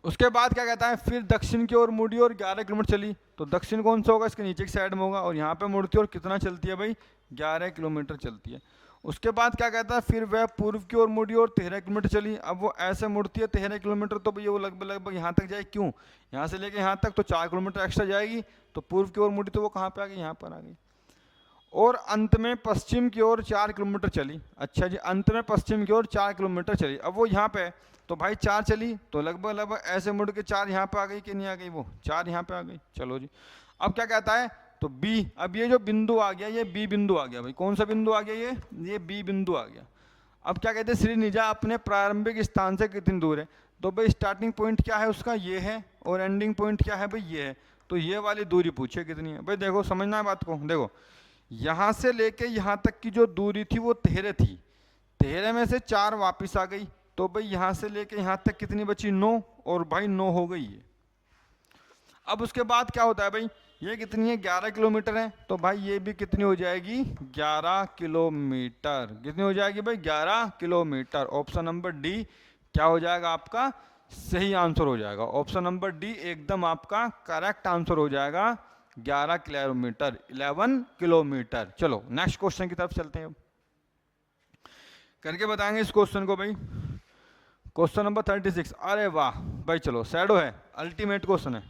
उसके बाद क्या कहता है, फिर दक्षिण की ओर मुड़ी और 11 किलोमीटर चली। तो दक्षिण कौन सा होगा, इसके नीचे की साइड में होगा। और यहाँ पे मुड़ती है और कितना चलती है भाई, 11 किलोमीटर चलती है। उसके बाद क्या कहता है, फिर वह पूर्व की ओर मुड़ी और 13 किलोमीटर चली। अब वो ऐसे मुड़ती है 13 किलोमीटर, तो भैया वो लगभग यहाँ तक जाए, क्यों, यहाँ से लेके यहाँ तक तो 4 किलोमीटर एक्स्ट्रा जाएगी, तो पूर्व की ओर मुड़ी तो वो कहाँ पे आ गई, यहाँ पर आ गई। और अंत में पश्चिम की ओर 4 किलोमीटर चली। अच्छा जी, अंत में पश्चिम की ओर 4 किलोमीटर चली। अब वो यहाँ पे, तो भाई 4 चली तो लगभग ऐसे मुड़ के 4 यहाँ पे आ गई कि नहीं आ गई, वो 4 यहाँ पे आ गई। चलो जी, अब क्या कहता है, तो बी, अब ये जो बिंदु आ गया ये बी बिंदु आ गया। भाई कौन सा बिंदु आ गया, ये बी बिंदु आ गया। अब क्या कहते हैं, श्रीनिजा अपने प्रारंभिक स्थान से कितनी दूर है, तो भाई स्टार्टिंग पॉइंट क्या है उसका, ये है, और एंडिंग पॉइंट क्या है भाई, ये है। तो ये वाली दूरी पूछे कितनी है। भाई देखो समझना है बात को, देखो यहाँ से लेके यहाँ तक की जो दूरी थी वो 13 थी, 13 में से 4 वापिस आ गई, तो भाई यहाँ से लेके यहाँ तक कितनी बची, 9, और भाई 9 हो गई है। अब उसके बाद क्या होता है भाई, ये कितनी है, 11 किलोमीटर है, तो भाई ये भी कितनी हो जाएगी, 11 किलोमीटर। कितनी हो जाएगी भाई, 11 किलोमीटर। ऑप्शन नंबर डी क्या हो जाएगा आपका, सही आंसर हो जाएगा। ऑप्शन नंबर डी एकदम आपका करेक्ट आंसर हो जाएगा, 11 किलोमीटर, 11 किलोमीटर। चलो नेक्स्ट क्वेश्चन की तरफ चलते हैं, अब करके बताएंगे इस क्वेश्चन को भाई। क्वेश्चन नंबर 36, अरे वाह भाई, चलो शैडो है, अल्टीमेट क्वेश्चन है,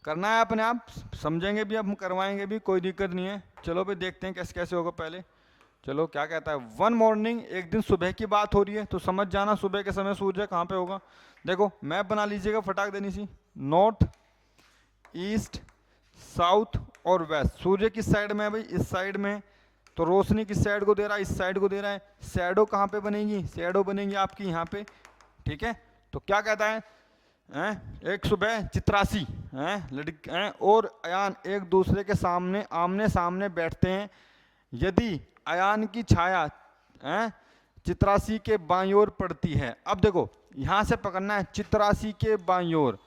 करना है अपने आप, समझेंगे भी, अब हम करवाएंगे भी, कोई दिक्कत नहीं है। चलो भाई देखते हैं कैसे कैसे होगा पहले। चलो क्या कहता है, वन मॉर्निंग, एक दिन सुबह की बात हो रही है, तो समझ जाना सुबह के समय सूर्य कहाँ पे होगा। देखो मैप बना लीजिएगा फटाक देनी सी, नॉर्थ, ईस्ट, साउथ और वेस्ट। सूर्य किस साइड में है भाई, इस साइड में, तो रोशनी किस साइड को दे रहा है, इस साइड को दे रहा है। शैडो कहाँ पे बनेगी, शैडो बनेगी आपकी यहाँ पे, ठीक है। तो क्या कहता है, एक सुबह चित्रासी लड़के और अयान एक दूसरे के सामने आमने सामने बैठते हैं। यदि अयान की छाया चित्रासी के बाईं ओर पड़ती है, अब देखो यहाँ से पकड़ना है, चित्रासी के बाईं ओर।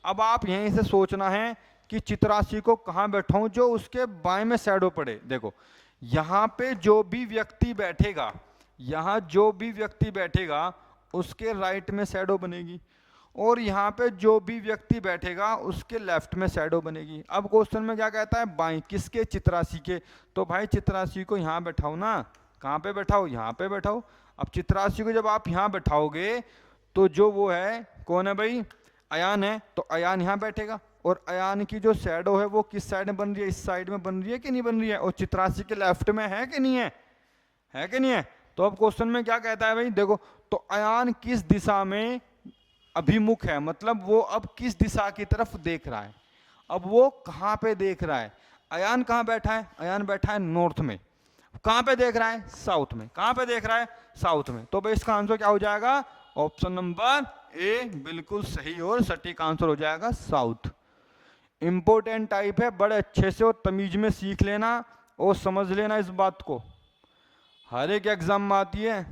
अब आप यहीं से सोचना है कि चित्रासी को कहाँ बैठाऊं जो उसके बाएं में शैडो पड़े। देखो यहाँ पे जो भी व्यक्ति बैठेगा, यहाँ जो भी व्यक्ति बैठेगा उसके राइट में शैडो बनेगी, और यहाँ पे जो भी व्यक्ति बैठेगा उसके लेफ्ट में शैडो बनेगी। अब क्वेश्चन में क्या कहता है, बाईं, किसके, चित्रासी के। तो भाई चित्रासी को यहाँ बैठाओ ना, कहाँ पे बैठाओ, यहाँ पे बैठाओ। अब चित्रासी को जब आप यहाँ बैठाओगे तो जो वो है कौन है भाई, अयान है, तो अयान यहाँ बैठेगा, और अयान की जो शैडो है वो किस साइड में बन रही है, इस साइड में बन रही है कि नहीं बन रही है, और चित्रासी के लेफ्ट में है कि नहीं है कि नहीं है। तो अब क्वेश्चन में क्या कहता है भाई, देखो तो अयान किस दिशा में अभिमुख है, मतलब वो अब किस दिशा की तरफ देख रहा है। अब वो कहाँ पे देख रहा है, अयान कहाँ बैठा है, अयान बैठा है नॉर्थ में, कहाँ पे देख रहा है, साउथ में। कहाँ पे देख रहा है, साउथ में। तो भाई इसका आंसर क्या हो जाएगा, ऑप्शन नंबर ए बिल्कुल सही और सटीक आंसर हो जाएगा, साउथ। इंपोर्टेंट टाइप है, बड़े अच्छे से और तमीज में सीख लेना और समझ लेना इस बात को, हर एक एग्जाम में आती है,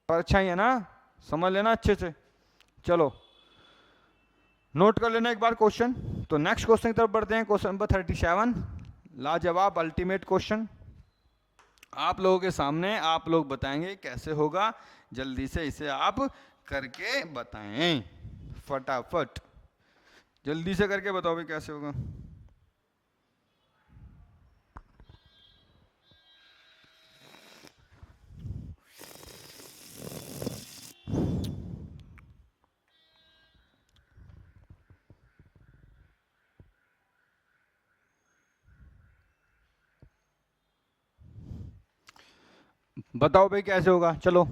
परछाई है ना, समझ लेना अच्छे से। चलो नोट कर लेना एक बार क्वेश्चन। तो नेक्स्ट क्वेश्चन की तरफ बढ़ते हैं, क्वेश्चन नंबर 37, लाजवाब अल्टीमेट क्वेश्चन आप लोगों के सामने, आप लोग बताएंगे कैसे होगा, जल्दी से इसे आप करके बताएं, फटाफट जल्दी से करके बताओ भाई कैसे होगा। बताओ भाई कैसे होगा। चलो,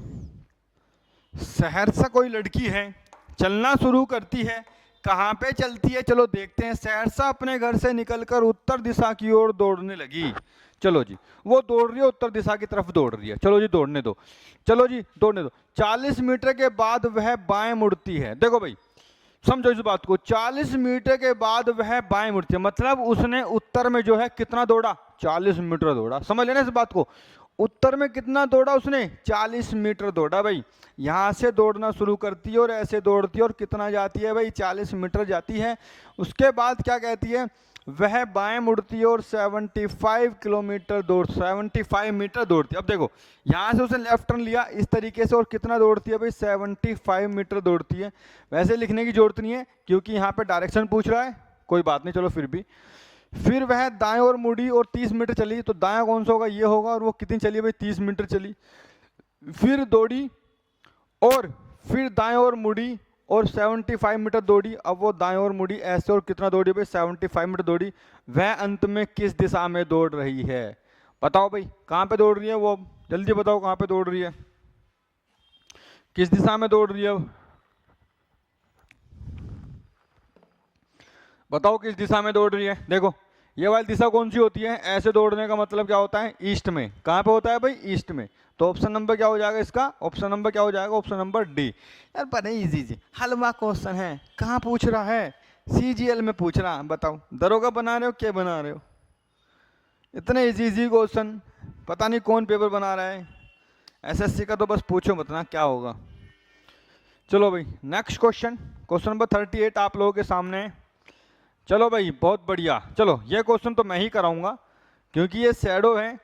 सहरसा कोई लड़की है, चलना शुरू करती है, कहाँ पे चलती है, चलो देखते हैं। सहरसा अपने घर से निकलकर उत्तर दिशा की ओर दौड़ने लगी। चलो जी, वो दौड़ रही है, उत्तर दिशा की तरफ दौड़ रही है, चलो जी दौड़ने दो, चलो जी दौड़ने दो। 40 मीटर के बाद वह बाएं मुड़ती है। देखो भाई समझो इस बात को, 40 मीटर के बाद वह बाएं मुड़ती है, मतलब उसने उत्तर में जो है कितना दौड़ा, 40 मीटर दौड़ा। समझ लेना इस बात को, उत्तर में कितना दौड़ा उसने, 40 मीटर दौड़ा भाई। यहाँ से दौड़ना शुरू करती है और ऐसे दौड़ती है और कितना जाती है भाई, 40 मीटर जाती है। उसके बाद क्या कहती है, वह बाएं मुड़ती है और 75 किलोमीटर 75 मीटर दौड़ती है। अब देखो यहाँ से उसने लेफ्ट टर्न लिया इस तरीके से और कितना दौड़ती है भाई, 75 मीटर दौड़ती है। वैसे लिखने की जरूरत नहीं है क्योंकि यहाँ पे डायरेक्शन पूछ रहा है, कोई बात नहीं, चलो फिर भी फिर वह दाएं ओर मुड़ी और 30 मीटर चली, तो दायां कौन सा होगा, ये होगा, और वो कितनी चली भाई, 30 मीटर चली। फिर दौड़ी और फिर दाएं ओर मुड़ी और 75 मीटर दौड़ी। अब वो दाएं ओर मुड़ी ऐसे और कितना दौड़ी भाई, 75 मीटर दौड़ी। वह अंत में किस दिशा में दौड़ रही है, बताओ भाई कहाँ पे दौड़ रही है वो, जल्दी बताओ कहाँ पे दौड़ रही है, किस दिशा में दौड़ रही है, बताओ किस दिशा में दौड़ रही है। देखो ये वाली दिशा कौन सी होती है, ऐसे दौड़ने का मतलब क्या होता है, ईस्ट में। कहाँ पे होता है भाई, ईस्ट में। तो ऑप्शन नंबर क्या हो जाएगा इसका, ऑप्शन नंबर क्या हो जाएगा, ऑप्शन नंबर डी। यार बड़े इजी जी हलवा क्वेश्चन है, कहाँ पूछ रहा है, सीजीएल में पूछ रहा है। बताओ दरोगा बना रहे हो, क्या बना रहे हो, इतने इजी इजी क्वेश्चन, पता नहीं कौन पेपर बना रहा है। एसएससी का तो बस पूछो मत ना क्या होगा। चलो भाई नेक्स्ट क्वेश्चन, क्वेश्चन नंबर 38 आप लोगों के सामने है। चलो भाई बहुत बढ़िया, चलो ये क्वेश्चन तो मैं ही कराऊंगा क्योंकि ये शैडो है,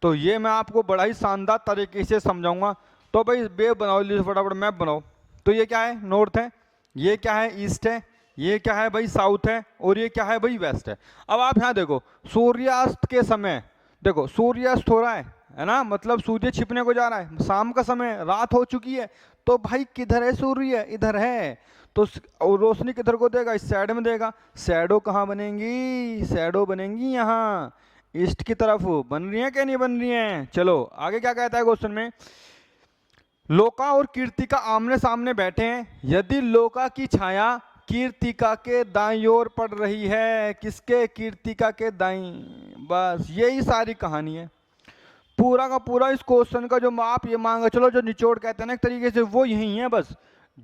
तो ये मैं आपको बड़ा ही शानदार तरीके से समझाऊंगा। तो भाई वेव बनाओ, फटाफट मैप बनाओ। तो ये क्या है, नॉर्थ है, ये क्या है, ईस्ट है, ये क्या है भाई, साउथ है, और ये क्या है भाई, वेस्ट है। अब आप यहाँ देखो सूर्यास्त के समय, देखो सूर्यास्त हो रहा है ना, मतलब सूर्य छिपने को जा रहा है, शाम का समय, रात हो चुकी है। तो भाई किधर है सूर्य, इधर है, तो रोशनी किधर को देगा, इस साइड में देगा। शैडो कहाँ बनेंगी, शैडो बनेंगी यहाँ ईस्ट की तरफ। बन रही है क्या नहीं बन रही है। चलो आगे क्या कहता है क्वेश्चन में, लोका और कीर्तिका आमने सामने बैठे हैं, यदि लोका की छाया कीर्तिका के दाईं ओर पड़ रही है, किसके, कीर्तिका के दाईं। बस यही सारी कहानी है, पूरा का पूरा इस क्वेश्चन का जो आप ये मांगा चलो, जो निचोड़ कहते हैं ना एक तरीके से, वो यही है। बस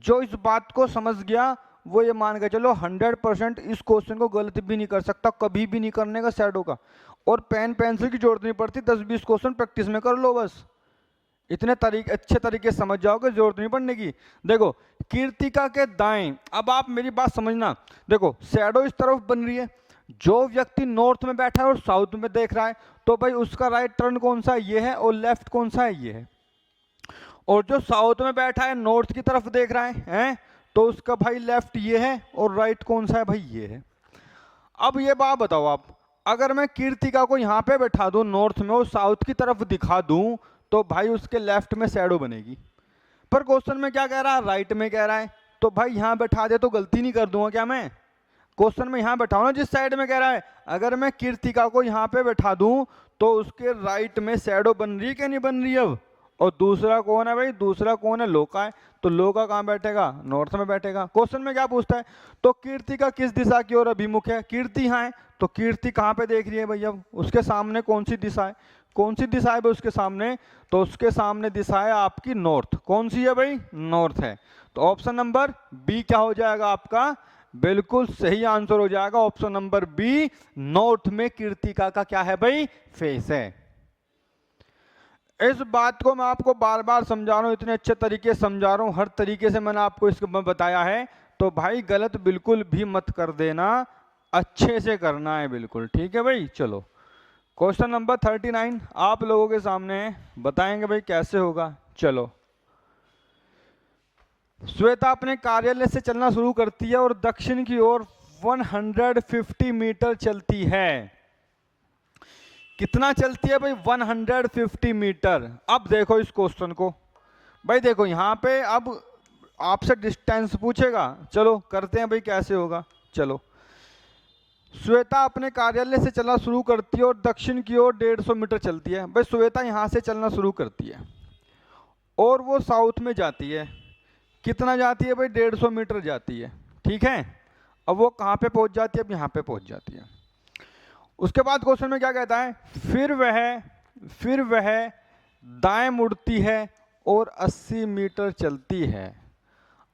जो इस बात को समझ गया वो ये मान के चलो 100% इस क्वेश्चन को गलत भी नहीं कर सकता, कभी भी नहीं करने का शैडो का। और पेन पेंसिल की जरूरत नहीं पड़ती, 10-20 क्वेश्चन प्रैक्टिस में कर लो बस, इतने तरीके अच्छे तरीके से समझ जाओगे, जरूरत नहीं पड़ने की। देखो कीर्तिका के दाएं, अब आप मेरी बात समझना, देखो शैडो इस तरफ बन रही है, जो व्यक्ति नॉर्थ में बैठा है और साउथ में देख रहा है, तो भाई उसका राइट टर्न कौन सा है, ये है, और लेफ्ट कौन सा है, ये है। और जो साउथ में बैठा है नॉर्थ की तरफ देख रहा है, तो उसका भाई लेफ्ट ये है, और राइट कौन सा है भाई, ये है। अब ये बात बताओ आप, अगर मैं कीर्तिका को यहाँ पे बैठा दूं नॉर्थ में और साउथ की तरफ दिखा दूं, तो भाई उसके लेफ्ट में शैडो बनेगी। पर क्वेश्चन में क्या कह रहा है, राइट में कह रहा है, तो भाई यहाँ बैठा दे तो गलती नहीं कर दूंगा क्या मैं, क्वेश्चन में यहाँ बैठाऊं ना जिस साइड में कह रहा है। अगर मैं कीर्तिका को यहाँ पे बैठा दूं तो उसके राइट में शैडो बन रही है क्या नहीं बन रही है अब। और दूसरा कौन है भाई, दूसरा कौन है, लोका है, तो लोका कहाँ बैठेगा, नॉर्थ में बैठेगा। क्वेश्चन में क्या पूछता है, तो कीर्तिका किस दिशा की ओर अभिमुख है, कीर्ति यहाँ है, तो कीर्ति कहाँ पे देख रही है भाई, अब उसके सामने कौन सी दिशा है, कौन सी दिशा है भाई उसके सामने, तो उसके सामने दिशा है आपकी नॉर्थ। कौन सी है भाई, नॉर्थ है। तो ऑप्शन नंबर बी क्या हो जाएगा आपका, बिल्कुल सही आंसर हो जाएगा ऑप्शन नंबर बी, नॉर्थ में कीर्तिका का क्या है भाई, फेस है। इस बात को मैं आपको बार बार समझा रहा हूं, इतने अच्छे तरीके से समझा रहा हूं, हर तरीके से मैंने आपको इसको बताया है, तो भाई गलत बिल्कुल भी मत कर देना, अच्छे से करना है बिल्कुल, ठीक है भाई। चलो क्वेश्चन नंबर 39 आप लोगों के सामने बताएंगे भाई कैसे होगा। चलो, श्वेता अपने कार्यालय से चलना शुरू करती है और दक्षिण की ओर 150 मीटर चलती है। कितना चलती है भाई, 150 मीटर। अब देखो इस क्वेश्चन को भाई, देखो यहाँ पे अब आपसे डिस्टेंस पूछेगा, चलो करते हैं भाई कैसे होगा। चलो, श्वेता अपने कार्यालय से चलना शुरू करती है और दक्षिण की ओर 150 मीटर चलती है। भाई श्वेता यहाँ से चलना शुरू करती है और वो साउथ में जाती है, कितना जाती है भाई, 150 मीटर जाती है, ठीक है। अब वो कहाँ पे पहुँच जाती है, अब यहाँ पे पहुँच जाती है। उसके बाद क्वेश्चन में क्या कहता है, फिर वह दाएं मुड़ती है और 80 मीटर चलती है।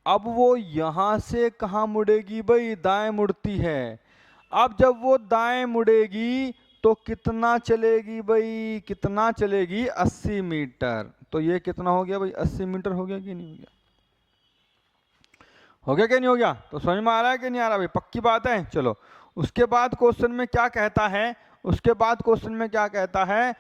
अब वो यहाँ से कहाँ मुड़ेगी भाई, दाएं मुड़ती है। अब जब वो दाएं मुड़ेगी तो कितना चलेगी भाई, कितना चलेगी, 80 मीटर। तो ये कितना हो गया भाई, 80 मीटर हो गया कि नहीं हो गया, हो गया कि नहीं हो गया। तो समझ में आ रहा है कि नहीं आ रहा भाई, पक्की बात है। चलो उसके बाद क्वेश्चन में क्या कहता है, उसके बाद क्वेश्चन में क्या कहता है,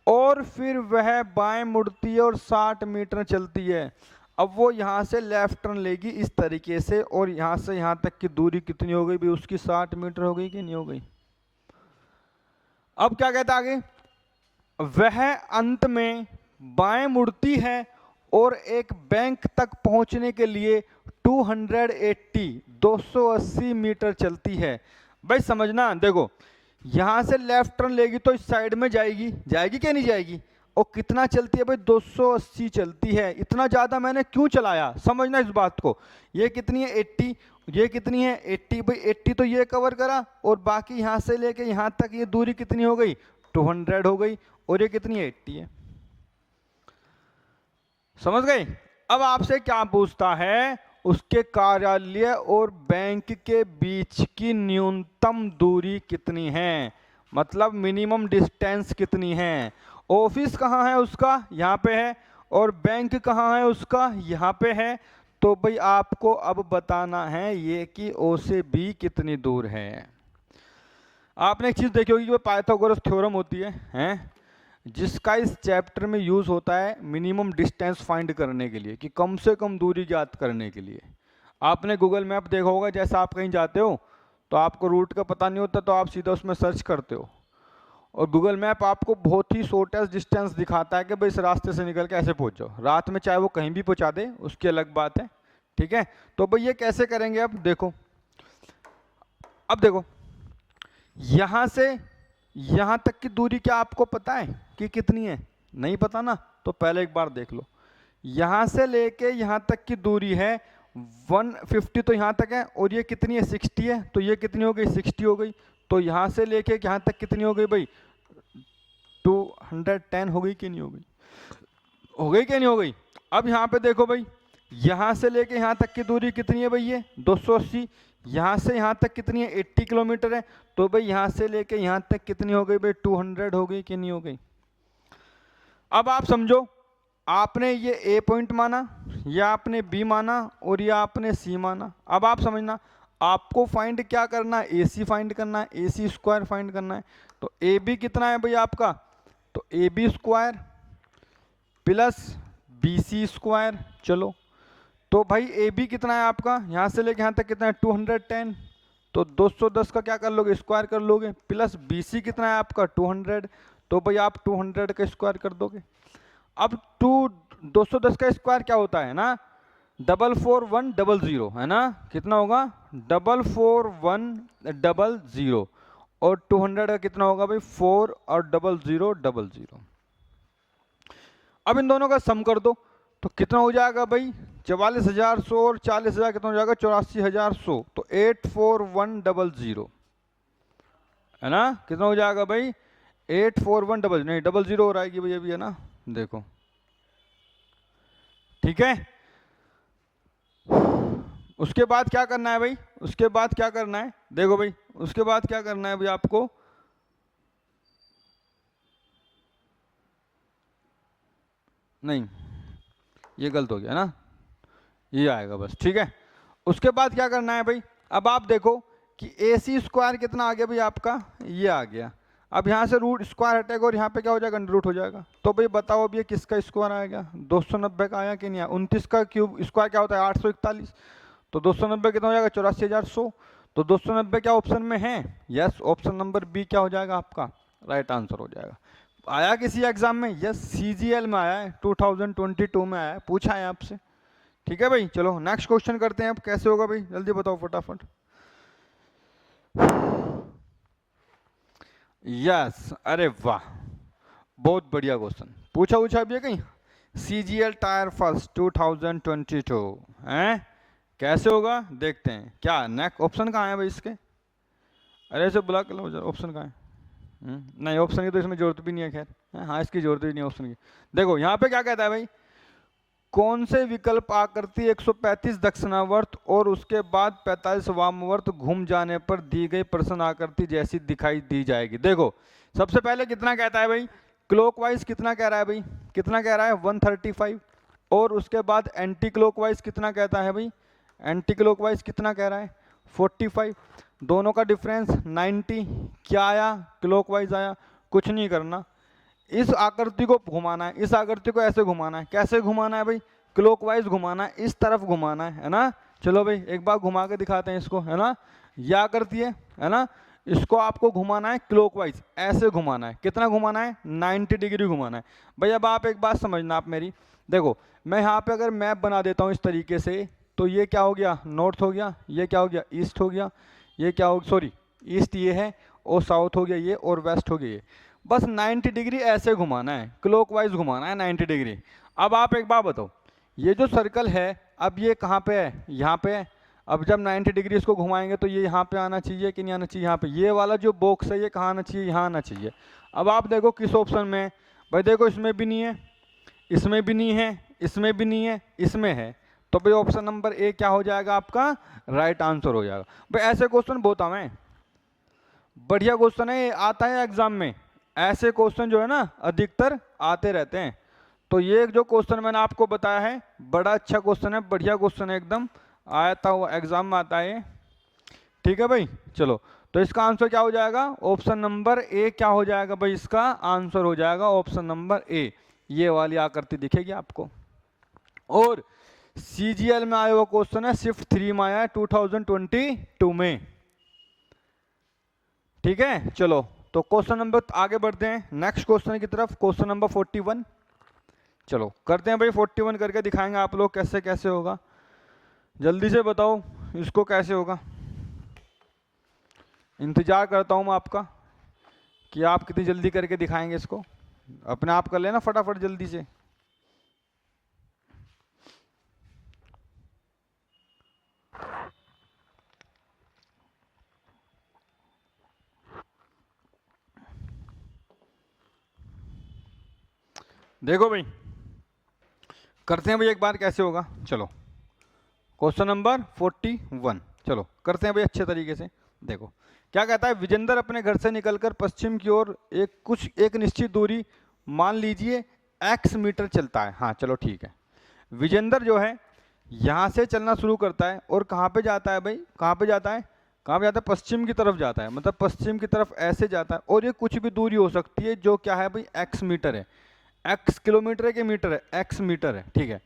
और फिर वह बाएं मुड़ती है और 60 मीटर चलती है। अब वो यहाँ से लेफ्ट टर्न लेगी इस तरीके से, और यहाँ से यहाँ तक की दूरी कितनी हो गई भाई उसकी, 60 मीटर हो गई कि नहीं हो गई। अब क्या कहता है आगे, वह अंत में बाएं मुड़ती है और एक बैंक तक पहुंचने के लिए 280 मीटर चलती है। भाई समझना, देखो यहां से लेफ्ट टर्न लेगी तो इस साइड में जाएगी, जाएगी क्या नहीं जाएगी, और कितना चलती है भाई 280 चलती है। इतना ज्यादा मैंने क्यों चलाया, समझना इस बात को। ये कितनी है 80, ये कितनी है 80, भाई 80 तो ये कवर करा, और बाकी यहां से लेके यहां तक ये दूरी कितनी हो गई 200 हो गई, और ये कितनी है 80 है। समझ गए। अब आपसे क्या पूछता है, उसके कार्यालय और बैंक के बीच की न्यूनतम दूरी कितनी है, मतलब मिनिमम डिस्टेंस कितनी है। ऑफिस कहाँ है उसका, यहाँ पे है, और बैंक कहाँ है उसका, यहाँ पे है। तो भाई आपको अब बताना है ये कि ओ से बी कितनी दूर है। आपने एक चीज देखी होगी, जो पाइथागोरस थ्योरम होती है, हैं, जिसका इस चैप्टर में यूज होता है मिनिमम डिस्टेंस फाइंड करने के लिए, कि कम से कम दूरी ज्ञात करने के लिए। आपने गूगल मैप देखा होगा, जैसा आप कहीं जाते हो तो आपको रूट का पता नहीं होता तो आप सीधा उसमें सर्च करते हो, और गूगल मैप आपको बहुत ही शॉर्टेस्ट डिस्टेंस दिखाता है कि भाई इस रास्ते से निकल के ऐसे पहुंच जाओ। रात में चाहे वो कहीं भी पहुंचा दे, उसकी अलग बात है, ठीक है। तो भाई ये कैसे करेंगे, अब देखो, अब देखो यहां से यहां तक की दूरी क्या आपको पता है कि कितनी है, नहीं पता ना, तो पहले एक बार देख लो। यहां से लेके यहां तक की दूरी है 150, तो यहां तक है, और ये कितनी है 60 है, तो ये कितनी हो गई 60 हो गई। तो यहां से लेके यहां तक कितनी हो गई भाई 210 हो गई कि नहीं हो गई, हो गई कि नहीं हो गई। अब यहां पे देखो भाई, यहां से लेके यहां तक की दूरी कितनी है भाई, ये 280, यहां से यहां तक कितनी है 80 किलोमीटर है। तो भाई यहां से लेके यहां तक कितनी हो गई भाई 200 हो गई कि नहीं हो गई। अब आप समझो, आपने ये ए पॉइंट माना, या आपने बी माना, और या आपने सी माना। अब आप समझना, आपको फाइंड क्या करना है, ए सी फाइंड करना है, ए सी स्क्वायर फाइंड करना है। तो ए बी कितना है भाई आपका, तो A B square plus B C square. चलो, तो भाई ए बी कितना है आपका, यहां से लेके यहां तक कितना है 210, तो 210 का क्या कर लोगे स्क्वायर कर लोगे, प्लस बी सी कितना है आपका 200, तो भाई आप 200 का स्क्वायर कर दोगे। अब 210 का स्क्वायर क्या होता है ना, 44100 है ना, कितना होगा 44100, और 200 का कितना होगा भाई 4 और 0000। अब इन दोनों का सम कर दो, तो कितना हो जाएगा भाई 44,100 और 40,000 कितना हो जाएगा 84,100, तो 84100 है ना, कितना हो जाएगा भाई 84100, नहीं 00 हो रहा है कि भाई अभी, है ना, देखो ठीक है। उसके बाद क्या करना है भाई, उसके बाद क्या करना है, देखो भाई उसके बाद क्या करना है भाई आपको, नहीं ये गलत हो गया ना, ये आएगा बस, ठीक है। उसके बाद क्या करना है भाई, अब आप देखो कि ए सी स्क्वायर कितना आ गया भाई आपका, ये आ गया। अब यहाँ से रूट स्क्वायर हटेगा और यहाँ पे क्या हो जाएगा अंडर रूट हो जाएगा। तो भाई बताओ अब ये किसका स्क्वायर आएगा, 290 का आया कि नहीं आया। 29 का क्यूब स्क्वायर क्या होता है 841, तो 290 कितना हो जाएगा 84,100। तो 290 क्या ऑप्शन में है, यस, ऑप्शन नंबर बी क्या हो जाएगा आपका राइट आंसर हो जाएगा। आया किसी एग्जाम में, यस सीजीएल में आया है, 2022 में आया है, पूछा है आपसे, ठीक है भाई। चलो नेक्स्ट क्वेश्चन करते हैं, अब कैसे होगा भाई जल्दी बताओ फटाफट। यस, अरे वाह, बहुत बढ़िया क्वेश्चन पूछा भी है कहीं। सीजीएल टायर फर्स्ट 2022 हैं, कैसे होगा देखते हैं। क्या नेक्स्ट ऑप्शन कहाँ है भाई इसके, अरे ऐसे बुला के लो, ऑप्शन कहाँ है। नहीं ऑप्शन की तो इसमें जरूरत भी नहीं है, खैर हाँ इसकी जरूरत भी नहीं है ऑप्शन की। देखो यहाँ पे क्या कहता है भाई, कौन से विकल्प आकृति 135 दक्षिणावर्त और उसके बाद 45 वामावर्त घूम जाने पर दी गई प्रश्न आकृति जैसी दिखाई दी जाएगी। देखो सबसे पहले कितना कहता है भाई, क्लॉकवाइज कितना कह रहा है भाई, कितना कह रहा है 135, और उसके बाद एंटी क्लॉकवाइज कितना कहता है भाई, एंटी क्लॉकवाइज कितना कह रहा है 45, दोनों का डिफरेंस 90। क्या आया क्लॉकवाइज आया, कुछ नहीं करना, इस आकृति को घुमाना है, इस आकृति को ऐसे घुमाना है। कैसे घुमाना है भाई, क्लॉकवाइज घुमाना है, इस तरफ घुमाना है ना। चलो भाई एक बार घुमा के दिखाते हैं इसको, है ना, यह आकृति है ना, इसको आपको घुमाना है क्लॉकवाइज, ऐसे घुमाना है। कितना घुमाना है? 90 डिग्री घुमाना है। भाई अब आप एक बात समझना आप मेरी, देखो मैं यहाँ पे अगर मैप बना देता हूँ इस तरीके से, तो ये क्या हो गया? नॉर्थ हो गया, ये क्या हो गया? ईस्ट हो गया, ये क्या हो, सॉरी ईस्ट ये है, और साउथ हो गया ये, और वेस्ट हो गया ये। बस 90 डिग्री ऐसे घुमाना है, क्लॉकवाइज घुमाना है 90 डिग्री। अब आप एक बात बताओ, ये जो सर्कल है अब ये कहाँ पे है? यहाँ पे है। अब जब 90 डिग्री इसको घुमाएंगे तो ये यहाँ पे आना चाहिए कि नहीं आना चाहिए? यहाँ पे। ये वाला जो बॉक्स है ये कहाँ आना चाहिए? यहाँ आना चाहिए। अब आप देखो किस ऑप्शन में है। भाई देखो इसमें भी नहीं है, इसमें भी नहीं है, इसमें भी नहीं है, इसमें है। तो भाई ऑप्शन नंबर ए क्या हो जाएगा आपका? राइट आंसर हो जाएगा। भाई ऐसे क्वेश्चन बहुत आए, बढ़िया क्वेश्चन है, आता है एग्जाम में। ऐसे क्वेश्चन जो है ना अधिकतर आते रहते हैं। तो ये जो क्वेश्चन मैंने आपको बताया है बड़ा अच्छा क्वेश्चन है, बढ़िया क्वेश्चन है एकदम, आता हुआ एग्जाम में आता है। ठीक है भाई, चलो तो इसका आंसर क्या हो जाएगा? ऑप्शन नंबर ए क्या हो जाएगा भाई? इसका आंसर हो जाएगा ऑप्शन नंबर ए, ये वाली आकृति दिखेगी आपको। और सीजीएल में आया हुआ क्वेश्चन है, शिफ्ट 3 में आया है 2022 में। ठीक है, चलो तो क्वेश्चन नंबर आगे बढ़ते हैं नेक्स्ट क्वेश्चन की तरफ, क्वेश्चन नंबर 41। चलो करते हैं भाई 41 करके दिखाएंगे आप लोग कैसे कैसे होगा। जल्दी से बताओ इसको कैसे होगा, इंतजार करता हूं मैं आपका कि आप कितनी जल्दी करके दिखाएंगे इसको। अपने आप कर लेना फटाफट जल्दी से। देखो भाई करते हैं भाई एक बार कैसे होगा। चलो क्वेश्चन नंबर 41, चलो करते हैं भाई अच्छे तरीके से। देखो क्या कहता है, विजेंद्र अपने घर से निकलकर पश्चिम की ओर एक निश्चित दूरी, मान लीजिए x मीटर चलता है। हाँ चलो ठीक है, विजेंद्र जो है यहाँ से चलना शुरू करता है और कहाँ पे जाता है भाई? कहाँ पे जाता है? कहाँ पे जाता है? पश्चिम की तरफ जाता है, मतलब पश्चिम की तरफ ऐसे जाता है। और ये कुछ भी दूरी हो सकती है जो क्या है भाई? x मीटर है। x किलोमीटर है कि मीटर है? x मीटर है, ठीक है।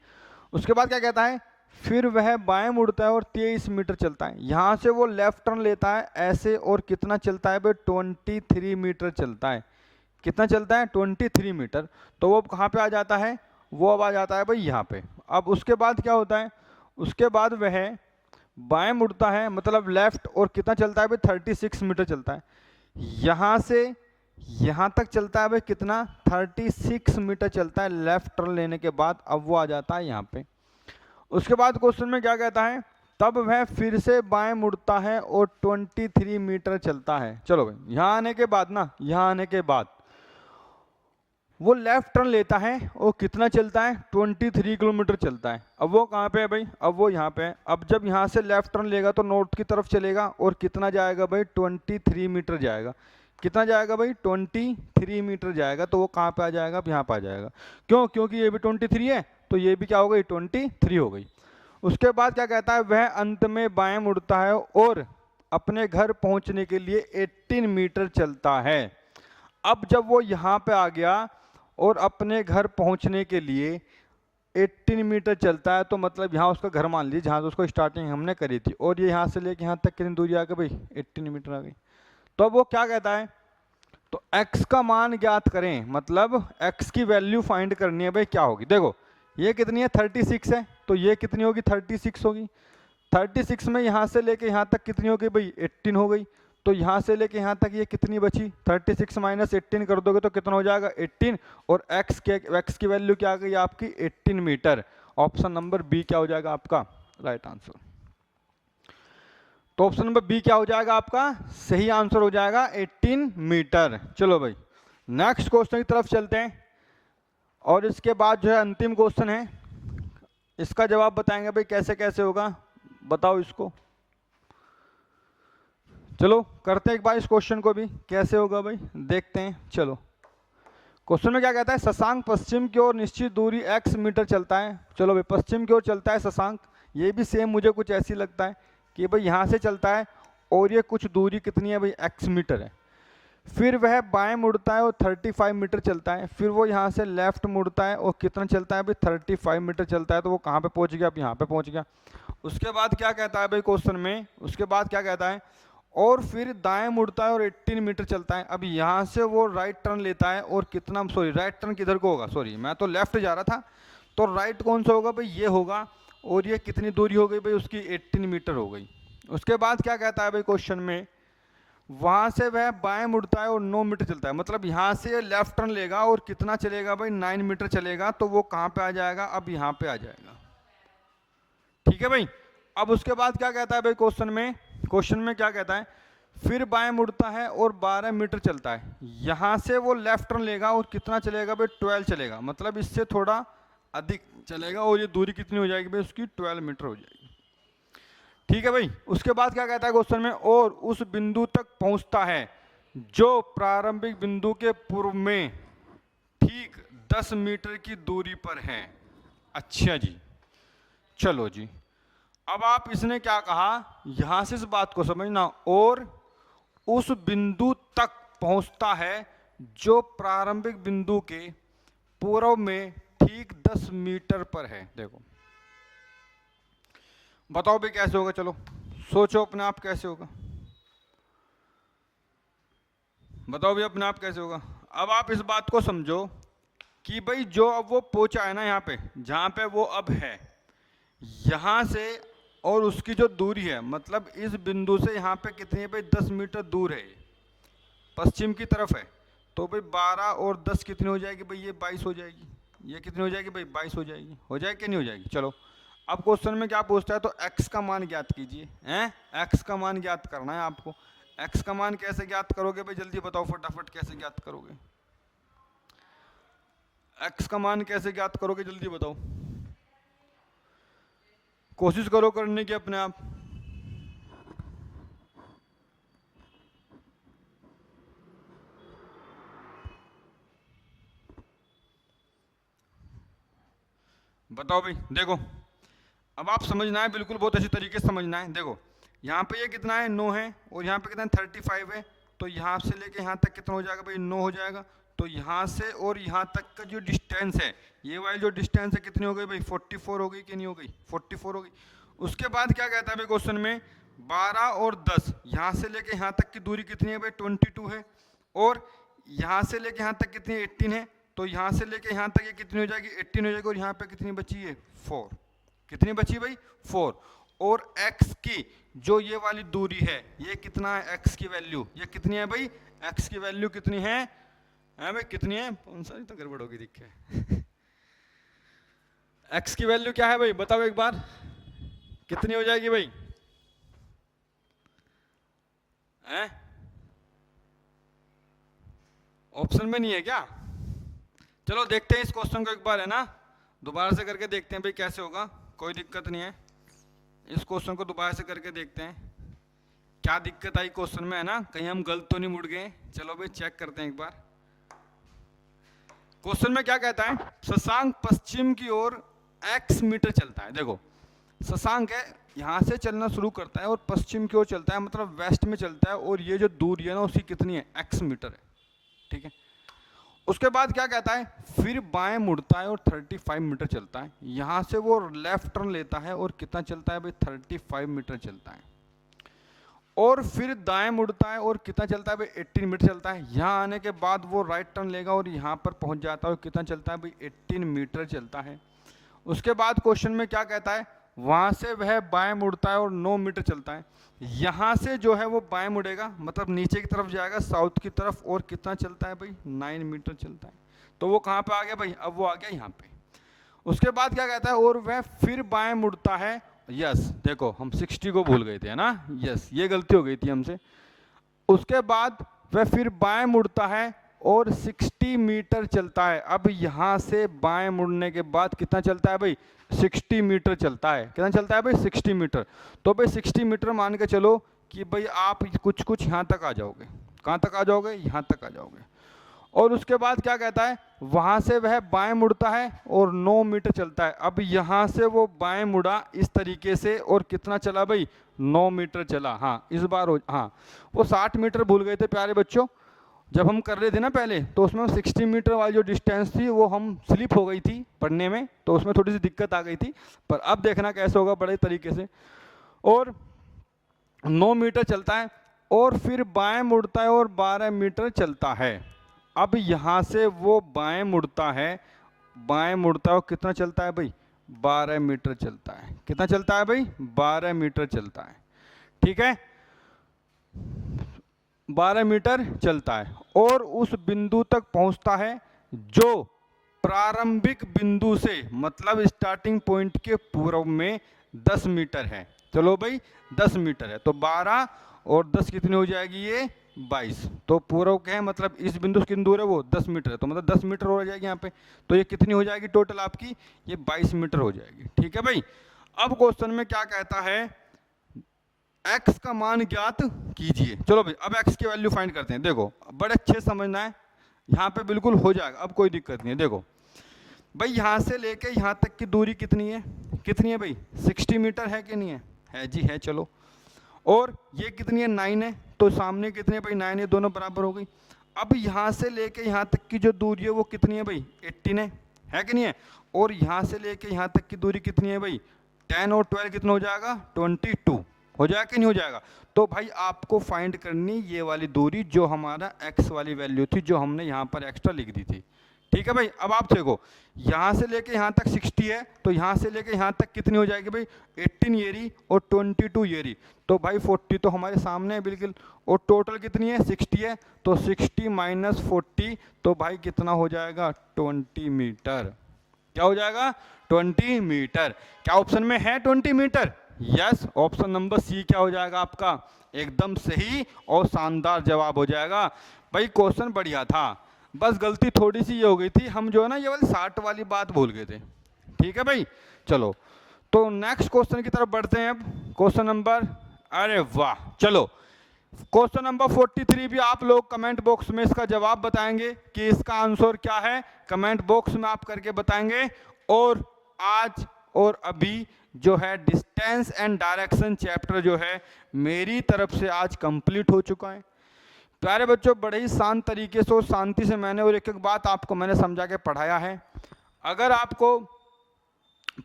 उसके बाद क्या कहता है, फिर वह बाएं मुड़ता है और 23 मीटर चलता है। यहाँ से वो लेफ्ट टर्न लेता है ऐसे, और कितना चलता है भाई? 23 मीटर चलता है। कितना चलता है? 23 मीटर। तो वो कहाँ पे आ जाता है? वो अब आ जाता है भाई यहाँ पे। अब उसके बाद क्या होता है? उसके बाद वह बाएं मुड़ता है, मतलब लेफ्ट, और कितना चलता है भाई? 36 मीटर चलता है। यहाँ से यहाँ तक चलता है भाई कितना? 36 मीटर चलता है लेफ्ट टर्न लेने के बाद। अब वो आ जाता है यहाँ पे। उसके बाद क्वेश्चन में क्या कहता है, तब वह फिर से बाएं मुड़ता है और 23 मीटर चलता है। चलो भाई यहाँ आने के बाद ना, यहाँ आने के बाद वो लेफ्ट टर्न लेता है और कितना चलता है? 23 किलोमीटर चलता है। अब वो कहाँ पे है भाई? अब वो यहाँ पे है। अब जब यहाँ से लेफ्ट टर्न लेगा तो नॉर्थ की तरफ चलेगा, और कितना जाएगा भाई? 23 मीटर जाएगा। कितना जाएगा भाई? 23 मीटर जाएगा। तो वो कहाँ पे आ जाएगा? अब यहाँ पे आ जाएगा। क्यों? क्योंकि ये भी 23 है, तो ये भी क्या हो गई? 23 हो गई। उसके बाद क्या कहता है, वह अंत में बाएं मुड़ता है और अपने घर पहुंचने के लिए 18 मीटर चलता है। अब जब वो यहाँ पे आ गया और अपने घर पहुंचने के लिए 18 मीटर चलता है, तो मतलब यहाँ उसका घर मान लीजिए जहाँ से उसको स्टार्टिंग हमने करी थी, और ये यहाँ से लेके यहाँ तक कितनी दूरी आ गई भाई? 18 मीटर आ गई। तो अब वो क्या कहता है, तो x का मान ज्ञात करें, मतलब x की वैल्यू फाइंड करनी है भाई। क्या होगी? देखो ये कितनी है? 36 है, तो ये कितनी होगी? 36 होगी। 36 में यहाँ से लेके यहाँ तक कितनी हो गई भाई? 18 हो गई। तो यहाँ से लेके यहाँ तक ये कितनी बची? 36 माइनस 18 कर दोगे तो कितना हो जाएगा? 18। और x की वैल्यू क्या आ गई आपकी? 18 मीटर। ऑप्शन नंबर बी क्या हो जाएगा आपका? Right answer. तो ऑप्शन नंबर बी क्या हो जाएगा आपका? सही आंसर हो जाएगा 18 मीटर। चलो भाई नेक्स्ट क्वेश्चन की तरफ चलते हैं, और इसके बाद जो है अंतिम क्वेश्चन है, इसका जवाब बताएंगे भाई कैसे कैसे होगा। बताओ इसको। चलो करते हैं एक बार इस क्वेश्चन को भी, कैसे होगा भाई देखते हैं। चलो क्वेश्चन में क्या कहता है, शशांक पश्चिम की ओर निश्चित दूरी x मीटर चलता है। चलो भाई पश्चिम की ओर चलता है शशांक, ये भी सेम मुझे कुछ ऐसी लगता है कि भाई यहाँ से चलता है और ये कुछ दूरी कितनी है भाई? x मीटर है। फिर वह बाएं मुड़ता है और 35 मीटर चलता है। फिर वो यहाँ से लेफ्ट मुड़ता है और कितना चलता है भाई? 35 मीटर चलता है। तो वो कहाँ पे पहुँच गया? अब यहाँ पे पहुँच गया। उसके बाद क्या कहता है भाई क्वेश्चन में, उसके बाद क्या कहता है, और फिर दाएं मुड़ता है और 18 मीटर चलता है। अब यहाँ से वो राइट टर्न लेता है और कितना, सॉरी राइट टर्न किधर को होगा, सॉरी मैं तो लेफ्ट जा रहा था, तो राइट कौन सा होगा भाई, ये होगा। और ये कितनी दूरी हो गई भाई उसकी, 18 मीटर हो गई। उसके बाद क्या कहता है भाई क्वेश्चन में, वहाँ से वह बाएं मुड़ता है और 9 मीटर चलता है। मतलब यहाँ से लेफ्ट टर्न लेगा और कितना चलेगा भाई, 9 मीटर चलेगा, तो वो कहाँ पे आ जाएगा, अब यहाँ पे आ जाएगा। ठीक है भाई। अब उसके बाद क्या कहता है भाई क्वेश्चन में क्या कहता है, फिर बाएं मुड़ता है और 12 मीटर चलता है। यहाँ से वो लेफ्ट टर्न लेगा और कितना चलेगा भाई, 12 चलेगा। मतलब इससे थोड़ा अधिक चलेगा और ये दूरी कितनी हो जाएगी भाई उसकी, 12 मीटर हो जाएगी। ठीक है भाई। उसके बाद क्या कहता है क्वेश्चन में, और उस बिंदु तक पहुंचता है जो प्रारंभिक बिंदु के पूर्व में ठीक 10 मीटर की दूरी पर है। अच्छा जी, चलो जी। अब आप इसने क्या कहा, यहां से इस बात को समझना, और उस बिंदु तक पहुंचता है जो प्रारंभिक बिंदु के पूर्व में ठीक 10 मीटर पर है। देखो बताओ भाई कैसे होगा, चलो सोचो अपने आप कैसे होगा, बताओ भाई अपने आप कैसे होगा। अब आप इस बात को समझो कि भाई जो अब वो पहुंचा है ना यहाँ पे, जहां पे वो अब है, यहां से और उसकी जो दूरी है, मतलब इस बिंदु से यहाँ पे कितनी है भाई, 10 मीटर दूर है, पश्चिम की तरफ है। तो भाई 12 और 10 कितनी हो जाएगी भाई, ये 22 हो जाएगी। ये कितनी हो जाएगी भाई, 22 हो जाएगी। हो जाएगी कि नहीं हो जाएगी। चलो अब क्वेश्चन में क्या पूछता है, तो x का मान ज्ञात कीजिए। हैं, x का मान ज्ञात करना है आपको। x का मान कैसे ज्ञात करोगे भाई, जल्दी बताओ फटाफट, कैसे ज्ञात करोगे x का मान, कैसे ज्ञात करोगे जल्दी बताओ, कोशिश करो करने की अपने आप। बताओ भाई। देखो अब आप समझना है, बिल्कुल बहुत अच्छी तरीके से समझना है। देखो यहाँ पे ये कितना है, 9 है, और यहाँ पे कितना है, 35 है। तो यहाँ से लेके यहाँ तक कितना हो जाएगा भाई, 9 हो जाएगा। तो यहाँ से और यहाँ तक का जो डिस्टेंस है, ये वाली जो डिस्टेंस है कितनी हो गई भाई, 44 हो गई कि नहीं हो गई, 44 हो गई। उसके बाद क्या कहता है भाई क्वेश्चन में, 12 और 10, यहाँ से लेके यहाँ तक की दूरी कितनी है भाई, 22 है। और यहाँ से लेके यहाँ तक कितनी है, 18 है। तो यहाँ से लेके यहाँ तक ये कितनी हो जाएगी, 18 हो जाएगी। और यहाँ पे कितनी बची है, 4। कितनी बची भाई, 4। और x की जो ये वाली दूरी है, ये कितना है, x की वैल्यू ये कितनी है भाई, x की वैल्यू कितनी है भाई, कितनी है, कौन सा तो गड़बड़ होगी दिख है x की वैल्यू क्या है भाई, बताओ एक बार, कितनी हो जाएगी भाई, हैं, ऑप्शन में नहीं है क्या। चलो देखते हैं इस क्वेश्चन को एक बार, है ना, दोबारा से करके देखते हैं भाई कैसे होगा, कोई दिक्कत नहीं है। इस क्वेश्चन को दोबारा से करके देखते हैं क्या दिक्कत आई क्वेश्चन में, है ना, कहीं हम गलत तो नहीं मुड़ गए। चलो भाई चेक करते हैं एक बार। क्वेश्चन में क्या कहता है, शशांक पश्चिम की ओर x मीटर चलता है। देखो शशांक है, यहां से चलना शुरू करता है और पश्चिम की ओर चलता है, मतलब वेस्ट में चलता है, और ये जो दूरी है ना उसकी कितनी है, x मीटर है। ठीक है। उसके बाद क्या कहता है, फिर बाएं मुड़ता है और 35 मीटर चलता है। यहां से वो लेफ्ट टर्न लेता है और कितना चलता है भाई, 35 मीटर चलता है। और फिर दाएं मुड़ता है और कितना चलता है भाई, 18 मीटर चलता है। यहाँ आने के बाद वो राइट टर्न लेगा और यहाँ पर पहुंच जाता है, और कितना चलता है भाई, 18 मीटर चलता है। उसके बाद क्वेश्चन में क्या कहता है, वहां से वह बाएं मुड़ता है और 9 मीटर चलता है। यहाँ से जो है वो बाएं मुड़ेगा, मतलब नीचे की तरफ जाएगा, साउथ की तरफ, और कितना चलता है भाई, 9 मीटर चलता है। तो वो कहाँ पे आ गया भाई, अब वो आ गया यहाँ पे। उसके बाद क्या कहता है, और वह फिर बाएं मुड़ता है। यस, देखो हम 60 को भूल गए थे, है ना, यस ये गलती हो गई थी हमसे। उसके बाद वह फिर बाएं मुड़ता है और 60 मीटर चलता है। अब यहाँ से बाएं मुड़ने के बाद कितना चलता है भाई, 60 मीटर चलता है। कितना चलता है भाई, 60 मीटर। तो भाई 60 मीटर मान के चलो कि भाई आप कुछ कुछ यहाँ तक आ जाओगे। कहाँ तक आ जाओगे, यहाँ तक आ जाओगे। और उसके बाद क्या कहता है, वहां से वह बाएं मुड़ता है और 9 मीटर चलता है। अब यहां से वो बाएं मुड़ा इस तरीके से, और कितना चला भाई, 9 मीटर चला। हाँ इस बार हाँ वो 60 मीटर भूल गए थे प्यारे बच्चों, जब हम कर रहे थे ना पहले, तो उसमें 60 मीटर वाली जो डिस्टेंस थी वो हम स्लिप हो गई थी पढ़ने में, तो उसमें थोड़ी सी दिक्कत आ गई थी। पर अब देखना कैसे होगा बड़े तरीके से। और 9 मीटर चलता है। और फिर बाएं मुड़ता है और 12 मीटर चलता है। अब यहाँ से वो बाएं मुड़ता है, बाएं मुड़ता है और कितना चलता है भाई? 12 मीटर चलता है। कितना चलता है भाई? 12 मीटर चलता है। ठीक है, 12 मीटर चलता है और उस बिंदु तक पहुंचता है जो प्रारंभिक बिंदु से, मतलब स्टार्टिंग पॉइंट के पूर्व में 10 मीटर है। चलो भाई 10 मीटर है, तो 12 और 10 कितनी हो जाएगी? ये 22। तो पूर्व के है मतलब इस बिंदु से कितनी दूर है वो? 10 मीटर है, तो मतलब 10 मीटर हो जाएगी यहाँ पे। तो ये कितनी हो जाएगी टोटल आपकी? ये 22 मीटर हो जाएगी। ठीक है भाई। अब क्वेश्चन में क्या कहता है? x का मान ज्ञात कीजिए। चलो भाई अब x की वैल्यू फाइंड करते हैं। देखो बड़े अच्छे समझना है, यहाँ पे बिल्कुल हो जाएगा, अब कोई दिक्कत नहीं है। देखो भाई यहाँ से लेके यहाँ तक की दूरी कितनी है? कितनी है भाई? 60 मीटर है कि नहीं है? है जी है। चलो, और ये कितनी है? 9 है। तो सामने कितनी है भाई? 9 है, दोनों बराबर हो गई। अब यहाँ से लेके यहाँ तक की जो दूरी है वो कितनी है भाई? 18 है कि नहीं है? और यहाँ से लेके यहाँ तक की दूरी कितनी है भाई? 10 और 12 कितना हो जाएगा? 22 हो जाएगा कि नहीं हो जाएगा? तो भाई आपको फाइंड करनी ये वाली दूरी जो हमारा x वाली वैल्यू थी, जो हमने यहाँ पर एक्स्ट्रा लिख दी थी। ठीक है भाई। अब आप देखो यहाँ से लेके यहाँ तक 60 है, तो यहाँ से लेके यहाँ तक कितनी हो जाएगी भाई? 18 येरी और 22 येरी, तो भाई 40 तो हमारे सामने है बिल्कुल। और टोटल कितनी है? 60 है, तो 60 माइनस 40, तो भाई कितना हो जाएगा? 20 मीटर। क्या हो जाएगा? 20 मीटर। क्या ऑप्शन में है 20 metre? Yes, option number C क्या हो जाएगा आपका? एकदम सही और शानदार जवाब हो जाएगा। भाई क्वेश्चन बढ़िया था, बस गलती थोड़ी सी ये हो गई थी, हम जो है ना ये वाली 60 वाली बात भूल गए थे। ठीक है भाई। चलो तो नेक्स्ट क्वेश्चन की तरफ बढ़ते हैं। अब क्वेश्चन नंबर, अरे वाह, चलो क्वेश्चन नंबर 43 भी आप लोग कमेंट बॉक्स में इसका जवाब बताएंगे कि इसका आंसर क्या है। कमेंट बॉक्स में आप करके बताएंगे। और आज और अभी जो है डिस्टेंस एंड डायरेक्शन चैप्टर जो है मेरी तरफ से आज कंप्लीट हो चुका है। प्यारे बच्चों, बड़े ही शांत तरीके से और शांति से मैंने और एक एक बात आपको मैंने समझा के पढ़ाया है। अगर आपको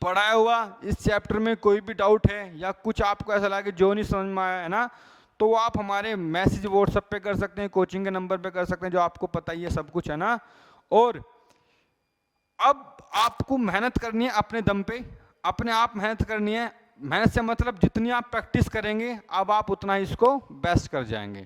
पढ़ाया हुआ इस चैप्टर में कोई भी डाउट है या कुछ आपको ऐसा लगे जो नहीं समझ में आया है ना, तो वो आप हमारे मैसेज व्हाट्सएप पे कर सकते हैं, कोचिंग के नंबर पे कर सकते हैं, जो आपको पता ही है सब कुछ है ना। और अब आपको मेहनत करनी है अपने दम पे, अपने आप मेहनत करनी है। मेहनत से मतलब जितनी आप प्रैक्टिस करेंगे अब आप उतना ही इसको बेस्ट कर जाएंगे।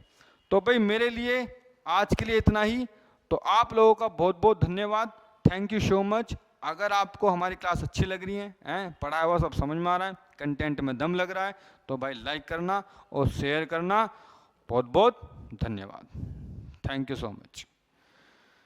तो भाई मेरे लिए आज के लिए इतना ही। तो आप लोगों का बहुत बहुत धन्यवाद, थैंक यू सो मच। अगर आपको हमारी क्लास अच्छी लग रही है, पढ़ाया हुआ सब समझ में आ रहा है, कंटेंट में दम लग रहा है, तो भाई लाइक करना और शेयर करना। बहुत बहुत धन्यवाद, थैंक यू सो मच।